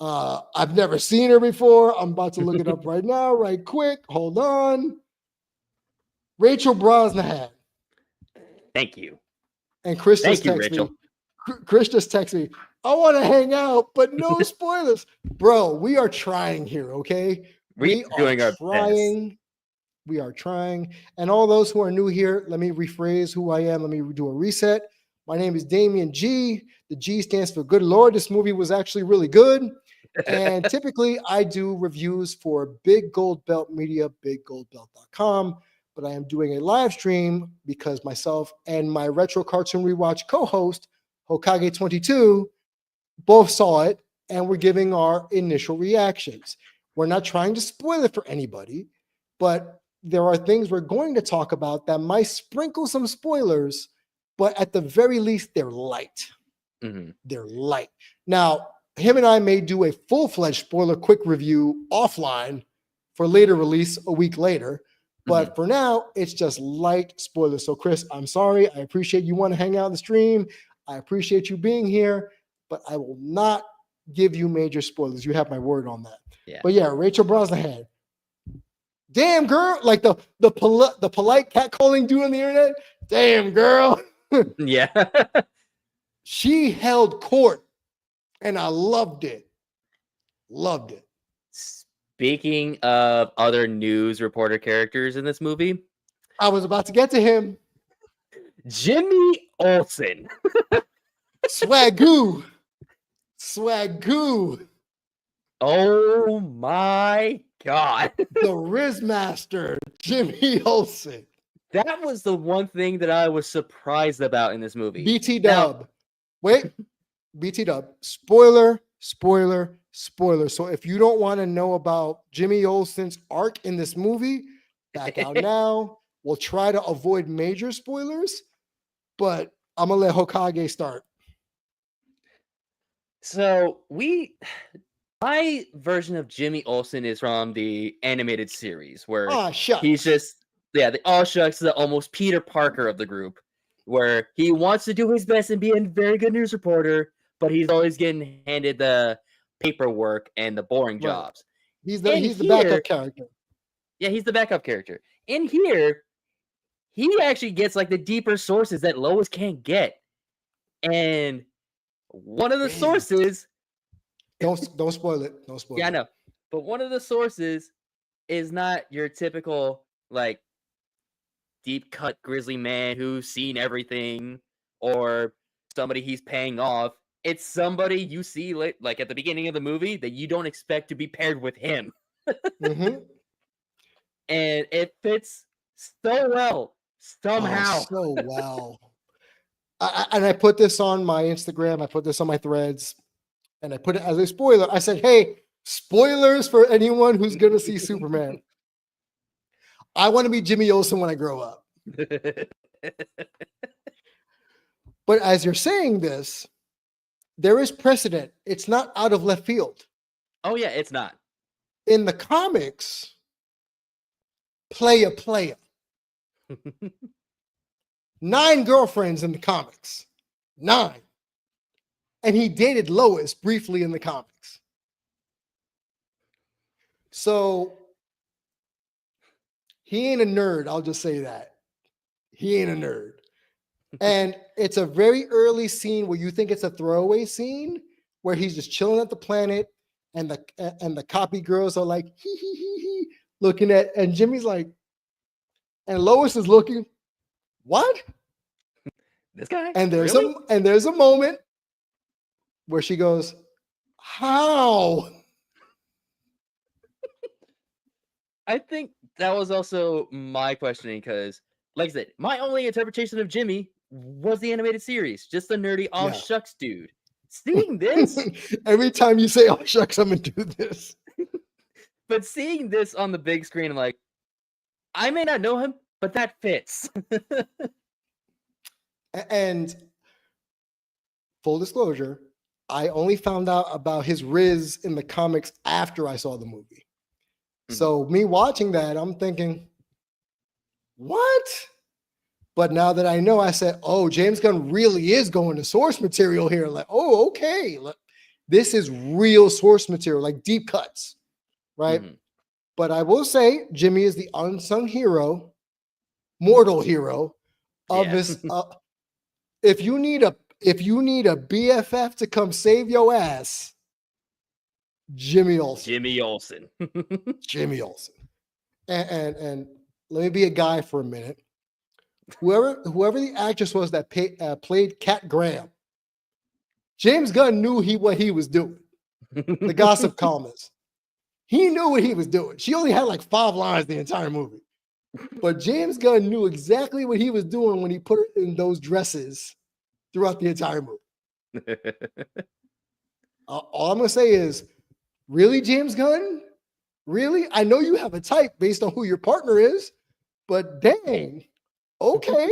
I've never seen her before. I'm about to look it up right now, right quick. Hold on. Rachel Brosnahan. Thank you. And Chris Thank just you, texted me. Rachel. Chris just texted me. I want to hang out, but no spoilers. Bro, we are trying here, okay? We We are are doing our best. trying. We are trying. And all those who are new here, let me rephrase who I am. Let me do a reset. My name is Damian G. The G stands for good Lord. This movie was actually really good. And typically I do reviews for Big Gold Belt Media, biggoldbelt.com. But I am doing a live stream because myself and my Retro Cartoon Rewatch co-host, Hokage22, both saw it and we're giving our initial reactions. We're not trying to spoil it for anybody, but there are things we're going to talk about that might sprinkle some spoilers, but at the very least, they're light. Mhm. They're light. Now, him and I may do a full-fledged spoiler quick review offline for later release a week later. But Mhm. for now, it's just light spoilers. So, Chris, I'm sorry. I appreciate you want to hang out on the stream. I appreciate you being here, but I will not give you major spoilers. You have my word on that. Yeah. But yeah, Rachel Brosnahan. Damn girl, like the polite catcalling dude on the internet. Damn girl. Yeah. She held court and I loved it. Loved it. Speaking of other news reporter characters in this movie, I was about to get to him. Jimmy Olsen. Swagoo. Swagoo. Oh my god. The Riz Master, Jimmy Olsen. That was the one thing that I was surprised about in this movie. BT Now, Dub. Wait, BT Dub. Spoiler, spoiler, spoiler. So if you don't want to know about Jimmy Olsen's arc in this movie, back out now. We'll try to avoid major spoilers, but I'm gonna let Hokage start. so my version of Jimmy Olsen is from the animated series where Ah, he's shucks. just the all shucks, the almost Peter Parker of the group, where he wants to do his best and be a very good news reporter, but he's always getting handed the paperwork and the boring Right. jobs. He's In the backup here, character. yeah, he's the backup character. In here, he actually gets like the deeper sources that Lois can't get. And one of the Wait. sources, Don't spoil it. Don't spoil yeah, I it. know, but one of the sources is not your typical like deep cut grizzly man who's seen everything or somebody he's paying off. It's somebody you see like at the beginning of the movie that you don't expect to be paired with him. Mm-hmm. And it fits so well Oh, somehow. so well. And I put this on my Instagram. I put this on my threads, and I put it as a spoiler. I said, "Hey, spoilers for anyone who's gonna see Superman. I want to be Jimmy Olsen when I grow up." But as you're saying this, there is precedent. It's not out of left field. Oh yeah, it's not. In the comics, playa. 9 girlfriends in the comics. 9. And he dated Lois briefly in the comics. So he ain't a nerd. I'll just say that. He ain't a nerd. And it's a very early scene where you think it's a throwaway scene where he's just chilling at the planet and the copy girls are like hee, looking at, and Jimmy's like, and Lois is looking, what? This guy? And there's Really? a moment where she goes, how? I think that was also my questioning because, like I said, my only interpretation of Jimmy was the animated series, just a nerdy oh Yeah. shucks dude. Seeing this, Every time you say, oh shucks, I'm gonna do this. but seeing this on the big screen, I'm like, I may not know him, but that fits. And full disclosure, I only found out about his Riz in the comics after I saw the movie. So me watching that, I'm thinking, what? But now that I know, I said, oh, James Gunn really is going to source material here. Like, oh, okay. This is real source material, like deep cuts, right? But I will say, Jimmy is the unsung hero, mortal hero of this. If you need a BFF to come save your ass, Jimmy Olsen. Jimmy Olsen. Jimmy Olsen. And let me be a guy for a minute. Whoever the actress was that played Cat Graham, James Gunn knew what he was doing. The gossip columnist. He knew what he was doing. She only had like 5 lines the entire movie. But James Gunn knew exactly what he was doing when he put her in those dresses throughout the entire movie. All I'm going to say is, really, James Gunn? Really? I know you have a type based on who your partner is, but dang, okay.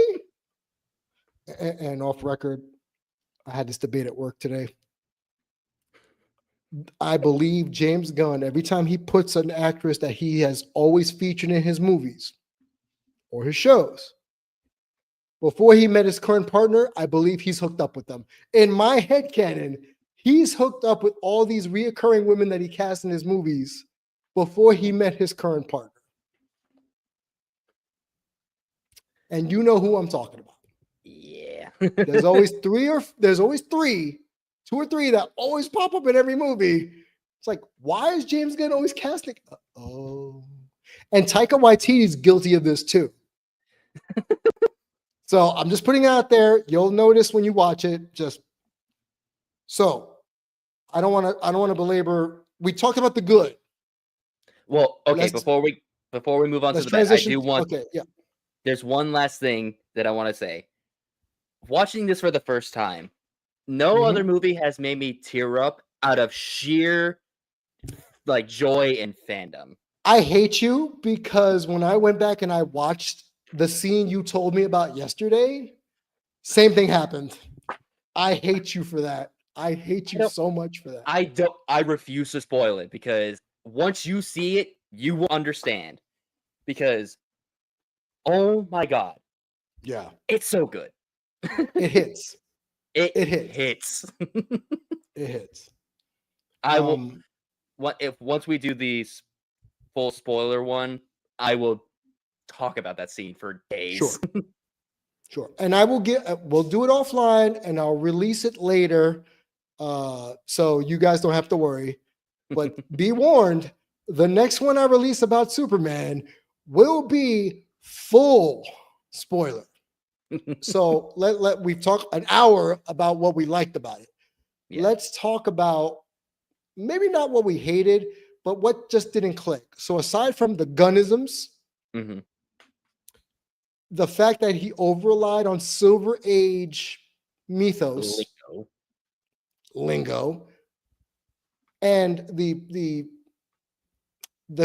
And off record, I had this debate at work today. I believe James Gunn, every time he puts an actress that he has always featured in his movies or his shows, before he met his current partner, I believe he's hooked up with them. In my headcanon, he's hooked up with all these reoccurring women that he cast in his movies before he met his current partner. And you know who I'm talking about. Yeah. There's always 2 or 3 that always pop up in every movie. It's like, why is James Gunn always casting? Oh. And Taika Waititi's guilty of this too. So I'm just putting it out there. You'll notice when you watch it. So I don't want to belabor. We talked about the good. Well, okay, before we move on to the bad, I do want there's one last thing that I want to say. Watching this for the first time, no other movie has made me tear up out of sheer like joy and fandom. I hate you because when I went back and I watched the scene you told me about yesterday, same thing happened. I hate you for that. I hate you so much for that. I refuse to spoil it because once you see it, you will understand. Because oh my god. Yeah. It's so good. It hits. It hits. It hits. I will once we do the full spoiler one, I will talk about that scene for days. Sure. And I will we'll do it offline and I'll release it later. So you guys don't have to worry. But be warned, the next one I release about Superman will be full spoiler. So we've talked an hour about what we liked about it. Yeah. Let's talk about maybe not what we hated, but what just didn't click. So aside from the Gunnisms, Mm-hmm. the fact that he over-relied on Silver Age mythos, lingo, and the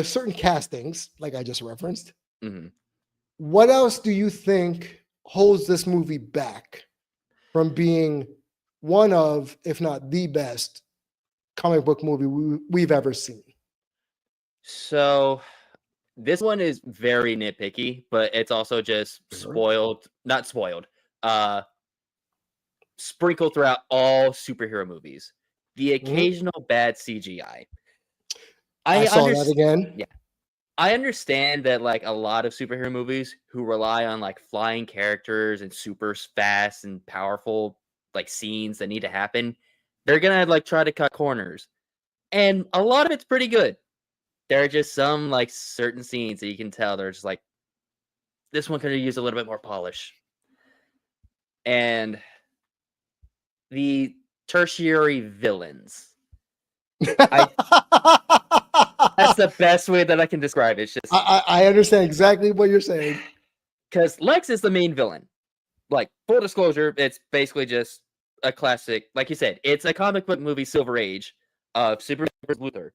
certain castings, like I just referenced. Mm-hmm. What else do you think holds this movie back from being one of, if not the best, comic book movie we've ever seen? So this one is very nitpicky, but it's also just not spoiled, sprinkled throughout all superhero movies. The occasional bad CGI. I saw that again. Yeah. I understand that like a lot of superhero movies who rely on like flying characters and super fast and powerful like scenes that need to happen, they're gonna like try to cut corners. And a lot of it's pretty good. There are just some like certain scenes that you can tell they're just like, this one could have used a little bit more polish. And the tertiary villains. That's the best way that I can describe it. It's just I understand exactly what you're saying. Because Lex is the main villain. Like, full disclosure, it's basically just a classic, like you said, it's a comic book movie Silver Age of Superman vs. Luthor.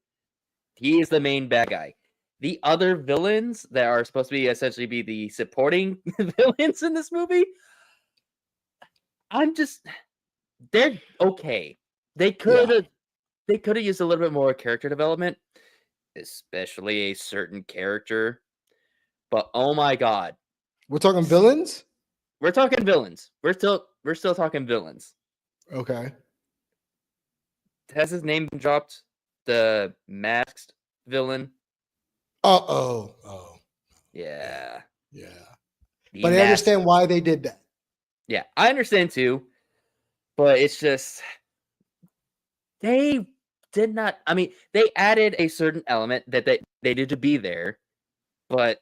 He is the main bad guy. The other villains that are supposed to be essentially be the supporting villains in this movie, they're okay. They could have used a little bit more character development, especially a certain character. But oh my god. We're talking villains? We're talking villains. We're still talking villains. Okay. Has his name been dropped? The masked villain? Oh. Yeah. Yeah. The But I understand why they did that. Yeah, I understand too. But it's just they did not. I mean, they added a certain element that they needed to be there, but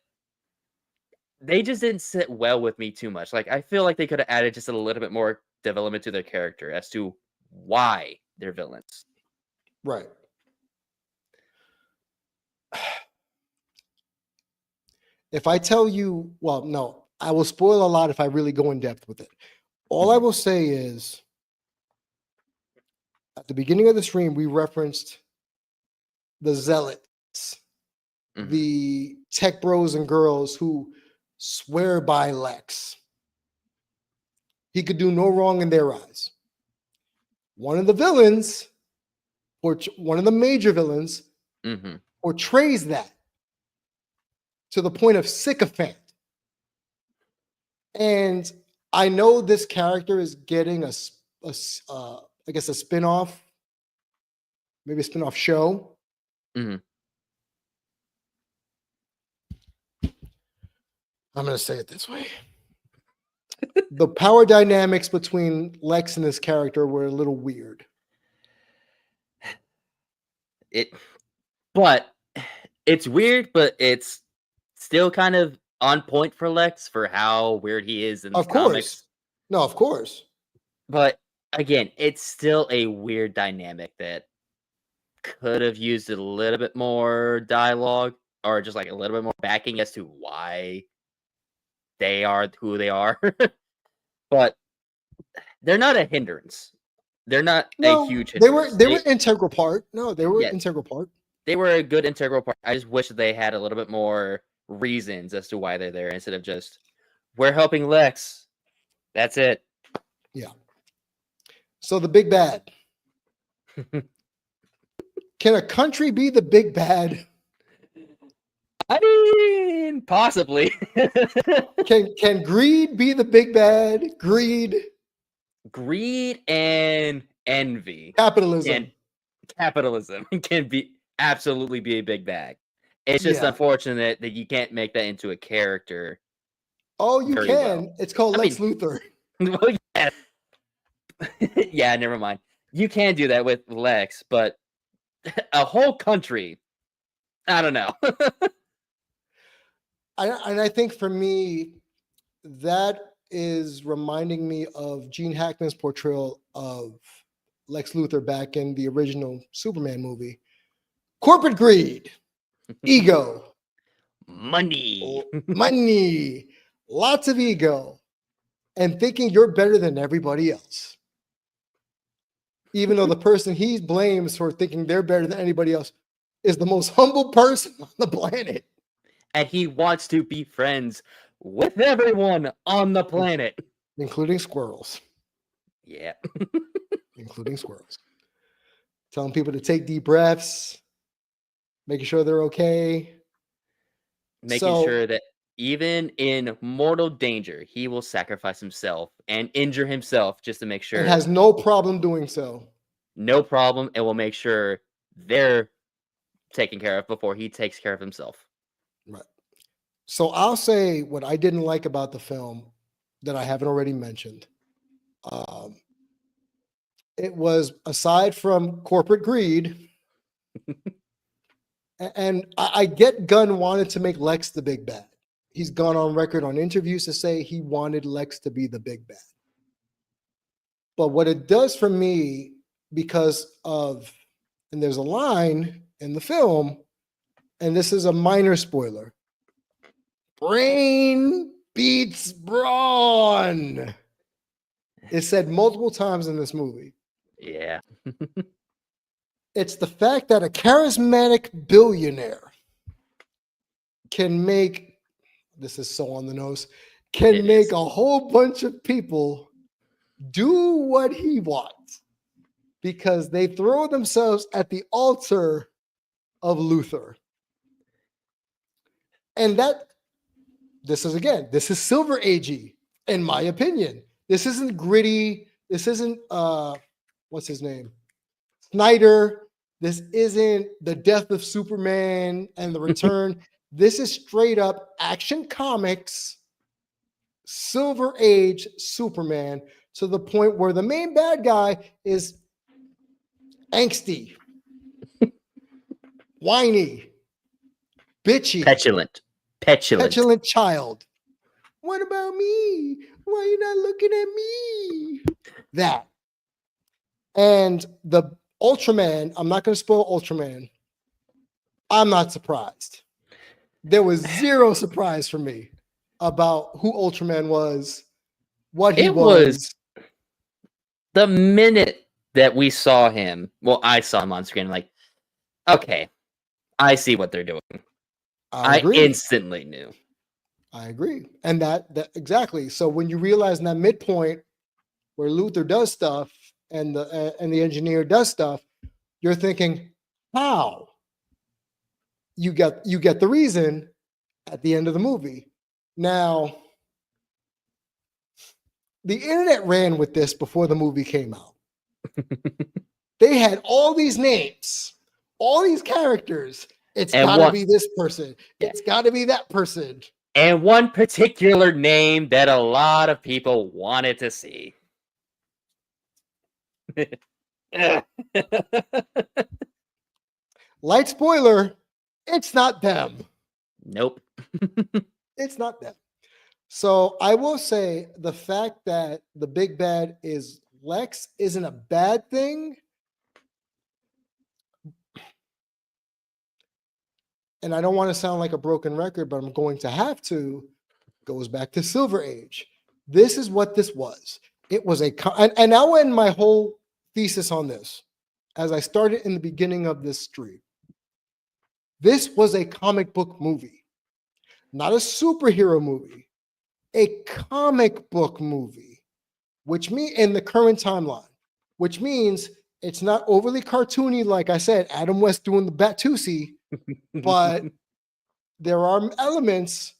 they just didn't sit well with me too much. Like, I feel like they could have added just a little bit more development to their character as to why they're villains. Right. If I tell you, well, no, I will spoil a lot if I really go in depth with it. All I will say is, at the beginning of the stream, we referenced the zealots, the tech bros and girls who swear by Lex. He could do no wrong in their eyes. One of the villains, or one of the major villains, portrays that to the point of sycophant. And I know this character is getting I guess a spin-off, maybe a spin-off show. I'm going to say it this way. The power dynamics between Lex and this character were a little weird. But it's weird, but it's still kind of on point for Lex for how weird he is in the comics. No, of course. But again, it's still a weird dynamic that could have used a little bit more dialogue or just like a little bit more backing as to why they are who they are. But they're not a hindrance. They're not a huge hindrance. They were integral part. No, they were integral part. They were a good integral part. I just wish they had a little bit more reasons as to why they're there instead of just, we're helping Lex. That's it. Yeah. So the big bad. Can a country be the big bad? I mean, possibly. Can greed be the big bad? Greed and envy. Capitalism can absolutely be a big bag. It's just unfortunate that you can't make that into a character. Oh, you very can. well. It's called I Lex mean, Luthor. well, yeah. Yeah, never mind. You can do that with Lex, but a whole country, I don't know. And I think for me, that is reminding me of Gene Hackman's portrayal of Lex Luthor back in the original Superman movie. Corporate greed, ego, Money. money, lots of ego, and thinking you're better than everybody else. Even though the person he blames for thinking they're better than anybody else is the most humble person on the planet, And he wants to be friends with everyone on the planet. including squirrels. Yeah. Including squirrels. Telling people to take deep breaths, making sure they're okay. Making So, sure that even in mortal danger, he will sacrifice himself and injure himself just to make and sure has no problem doing so. no problem, and will make sure they're taken care of before he takes care of himself. Right. So I'll say what I didn't like about the film that I haven't already mentioned. Um, it was aside from corporate greed, and I get Gunn wanted to make Lex the big bad. He's gone on record on interviews to say he wanted Lex to be the big bad. But what it does for me, because of, and there's a line in the film, and this is a minor spoiler, brain beats brawn. It's said multiple times in this movie. Yeah. It's the fact that a charismatic billionaire can make, this is so on the nose, can It make is. a whole bunch of people do what he wants because they throw themselves at the altar of Luthor. And that, this is Silver Agey, in my opinion. This isn't gritty. This isn't, what's his name? Snyder. This isn't the death of Superman and the return. This is straight up action comics, Silver Age Superman, to the point where the main bad guy is angsty, whiny, bitchy, Petulant. child. What about me? Why are you not looking at me? That. And the Ultraman, I'm not going to spoil Ultraman. I'm not surprised. There was zero surprise for me about who Ultraman was, what he It was was. the minute that we saw him. Well, I saw him on screen. Like, okay, I see what they're doing. I I agree. instantly knew. I agree. And that exactly. So when you realize in that midpoint where Luther does stuff and the engineer does stuff, you're thinking, how? You get the reason at the end of the movie. Now, the internet ran with this before the movie came out. They had all these names, all these characters. It's got to be this person. It's got to be that person. And one particular name that a lot of people wanted to see. Light spoiler, it's not them. Nope. It's not them. So I will say the fact that the big bad is Lex isn't a bad thing. And I don't want to sound like a broken record, but I'm going to have to. Goes back to Silver Age. This is what this was. It was and I'll end my whole thesis on this as I started in the beginning of this stream. This was a comic book movie, not a superhero movie, a comic book movie, which means in the current timeline, which means it's not overly cartoony, like I said, Adam West doing the Batusi, but there are elements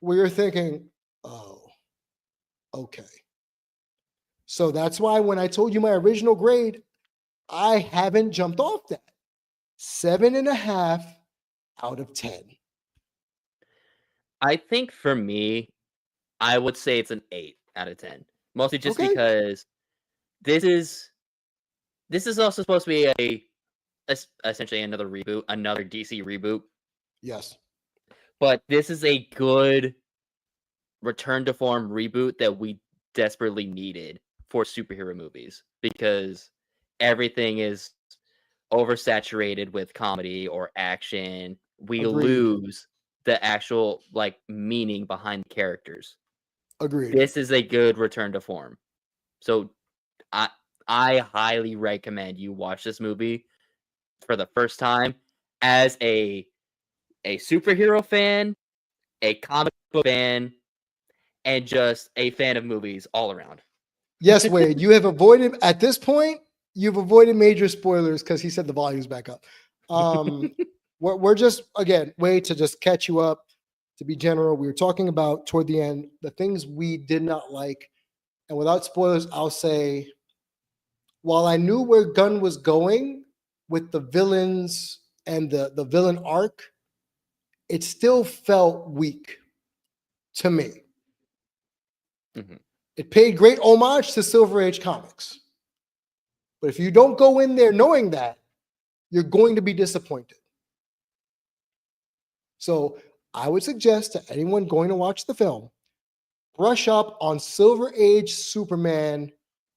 where you're thinking, oh, okay. So that's why when I told you my original grade, I haven't jumped off that. 7.5 out of 10. I think for me, I would say it's an 8 out of 10. Mostly just Okay. because this is also supposed to be essentially another reboot, another DC reboot. Yes. But this is a good return to form reboot that we desperately needed for superhero movies because everything is oversaturated with comedy or action. We Agreed. lose the actual like meaning behind the characters. Agreed. This is a good return to form. So I I highly recommend you watch this movie for the first time as a superhero fan, a comic book fan, and just a fan of movies all around. Yes, Wade, you have avoided at this point. You've avoided major spoilers because he said the volume's back up. We're just again, Wade, to just catch you up. To be general, we were talking about toward the end the things we did not like, and without spoilers, I'll say, while I knew where Gunn was going with the villains and the villain arc, it still felt weak to me. Mhm. It paid great homage to Silver Age comics. But if you don't go in there knowing that, you're going to be disappointed. So I would suggest to anyone going to watch the film, brush up on Silver Age Superman,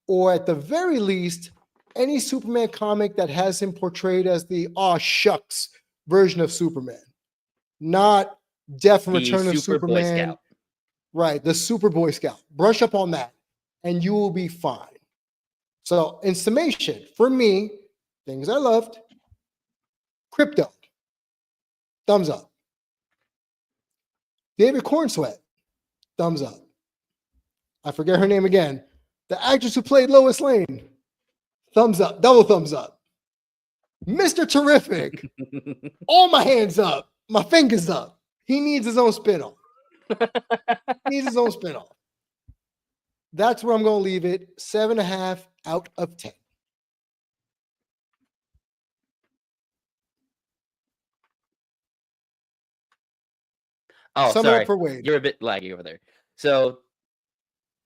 or at the very least, any Superman comic that has him portrayed as the aw shucks version of Superman, not Death and The Return of Super Boy Superman. Scout. Right, the Super Boy Scout. Brush up on that, and you will be fine. So, in summation, for me, things I loved: Crypto, thumbs up. David Cornsweat, thumbs up. I forget her name again. The actress who played Lois Lane, thumbs up, double thumbs up. Mr. Terrific, all my hands up, my fingers up. He needs his own spinoff. Needs his own spinoff. That's where I'm going to leave it. 7.5 out of 10. Oh, Sum it up sorry. for Wade. You're a bit laggy over there. So,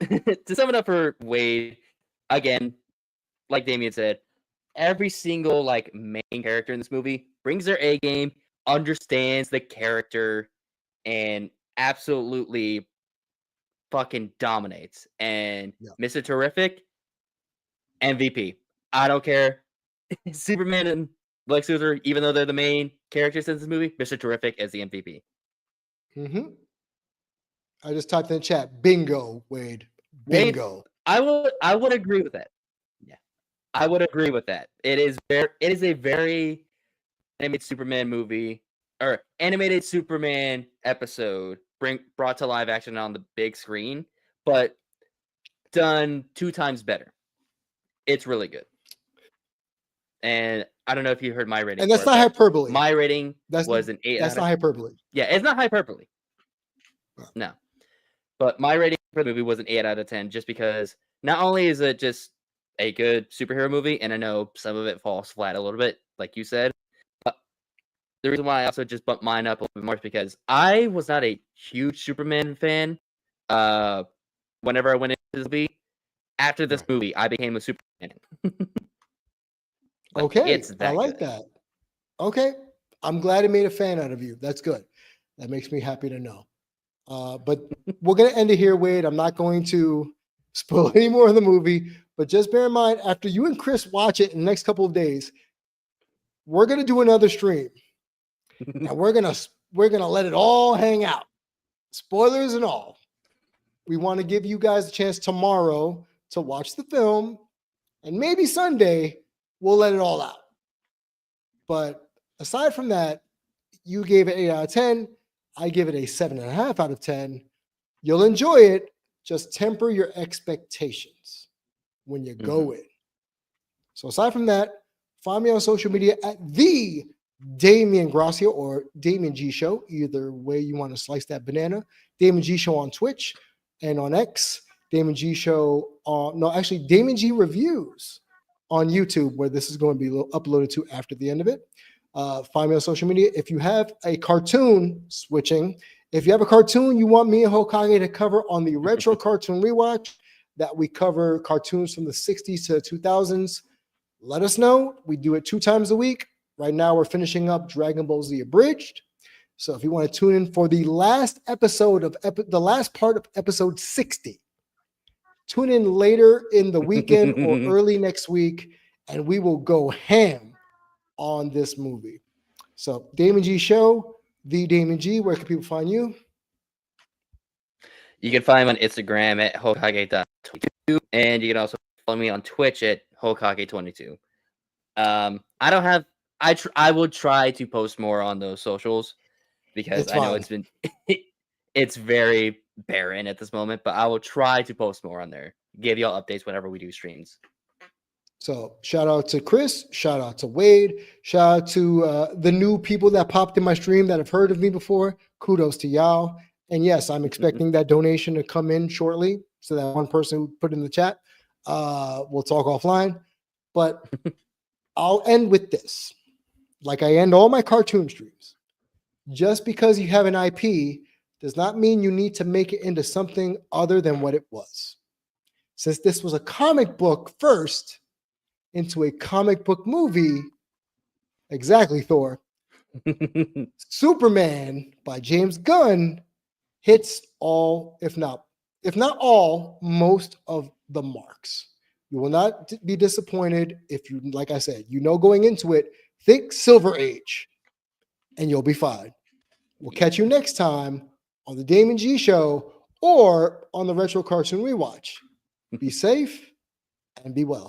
to sum it up for Wade, again, like Damian said, every single like main character in this movie brings their A game, understands the character, and absolutely fucking dominates. And Yeah. Mr. Terrific, MVP. I don't care. Superman and Lex Luthor, even though they're the main characters in this movie, Mr. Terrific is the MVP. Mm-hmm. I just typed in the chat. Bingo, Wade. Bingo. I would agree with that. Yeah. I would agree with that. It is a very animated Superman movie or animated Superman episode brought to live action on the big screen, but done 2 times better. It's really good. And I don't know if you heard my rating. And that's not hyperbole. My rating was an 8 That's not hyperbole. Yeah, it's not hyperbole. No. But my rating for the movie was an 8 out of 10 just because not only is it just a good superhero movie, and I know some of it falls flat a little bit, like you said, but the reason why I also just bumped mine up a little bit more is because I was not a huge Superman fan whenever I went into this movie. After this movie, I became a Superman. Okay, it's that I like good. that. Okay, I'm glad it made a fan out of you. That's good. That makes me happy to know. But we're going to end it here, Wade. I'm not going to spoil any more of the movie, but just bear in mind, after you and Chris watch it in the next couple of days, we're going to do another stream, and we're going to let it all hang out, spoilers and all. We want to give you guys a chance tomorrow to watch the film, and maybe Sunday we'll let it all out. But aside from that, you gave it 8 out of 10. I give it a 7.5 out of 10. You'll enjoy it. Just temper your expectations when you go in. So aside from that, find me on social media at the Damian Gracia or Damian G Show. Either way you want to slice that banana. Damian G Show on Twitch and on X. Damian G Show Damian G Reviews on YouTube, where this is going to be uploaded to after the end of it. Find me on social media. If you have a cartoon switching, If you have a cartoon you want me and Hokage to cover on the Retro Cartoon Rewatch, that we cover cartoons from the 60s to 2000s, let us know. We do it 2 times a week. Right now, we're finishing up Dragon Ball Z Abridged. So if you want to tune in for the last episode of the last part of episode 60, tune in later in the weekend or early next week, and we will go ham on this movie. So Damon G Show, the Damon G. Where can people find you? You can find me on Instagram at Hokage.22, and you can also follow me on Twitch at Hokage22. I don't have. I will try to post more on those socials because It's I know fine. it's been it's very barren at this moment, but I will try to post more on there. Give y'all updates whenever we do streams. So shout out to Chris, shout out to Wade, shout out to the new people that popped in my stream that have heard of me before. Kudos to y'all. And yes, I'm expecting that donation to come in shortly. So that one person who put in the chat, we'll talk offline. But I'll end with this. Like I end all my cartoon streams. Just because you have an IP does not mean you need to make it into something other than what it was. Since this was a comic book first, into a comic book movie. Exactly, Thor. Superman by James Gunn hits all, if not all, most of the marks. You will not be disappointed if you, like I said, going into it, think Silver Age, and you'll be fine. We'll catch you next time on the Damon G Show or on the Retro Cartoon Rewatch. Be safe and be well.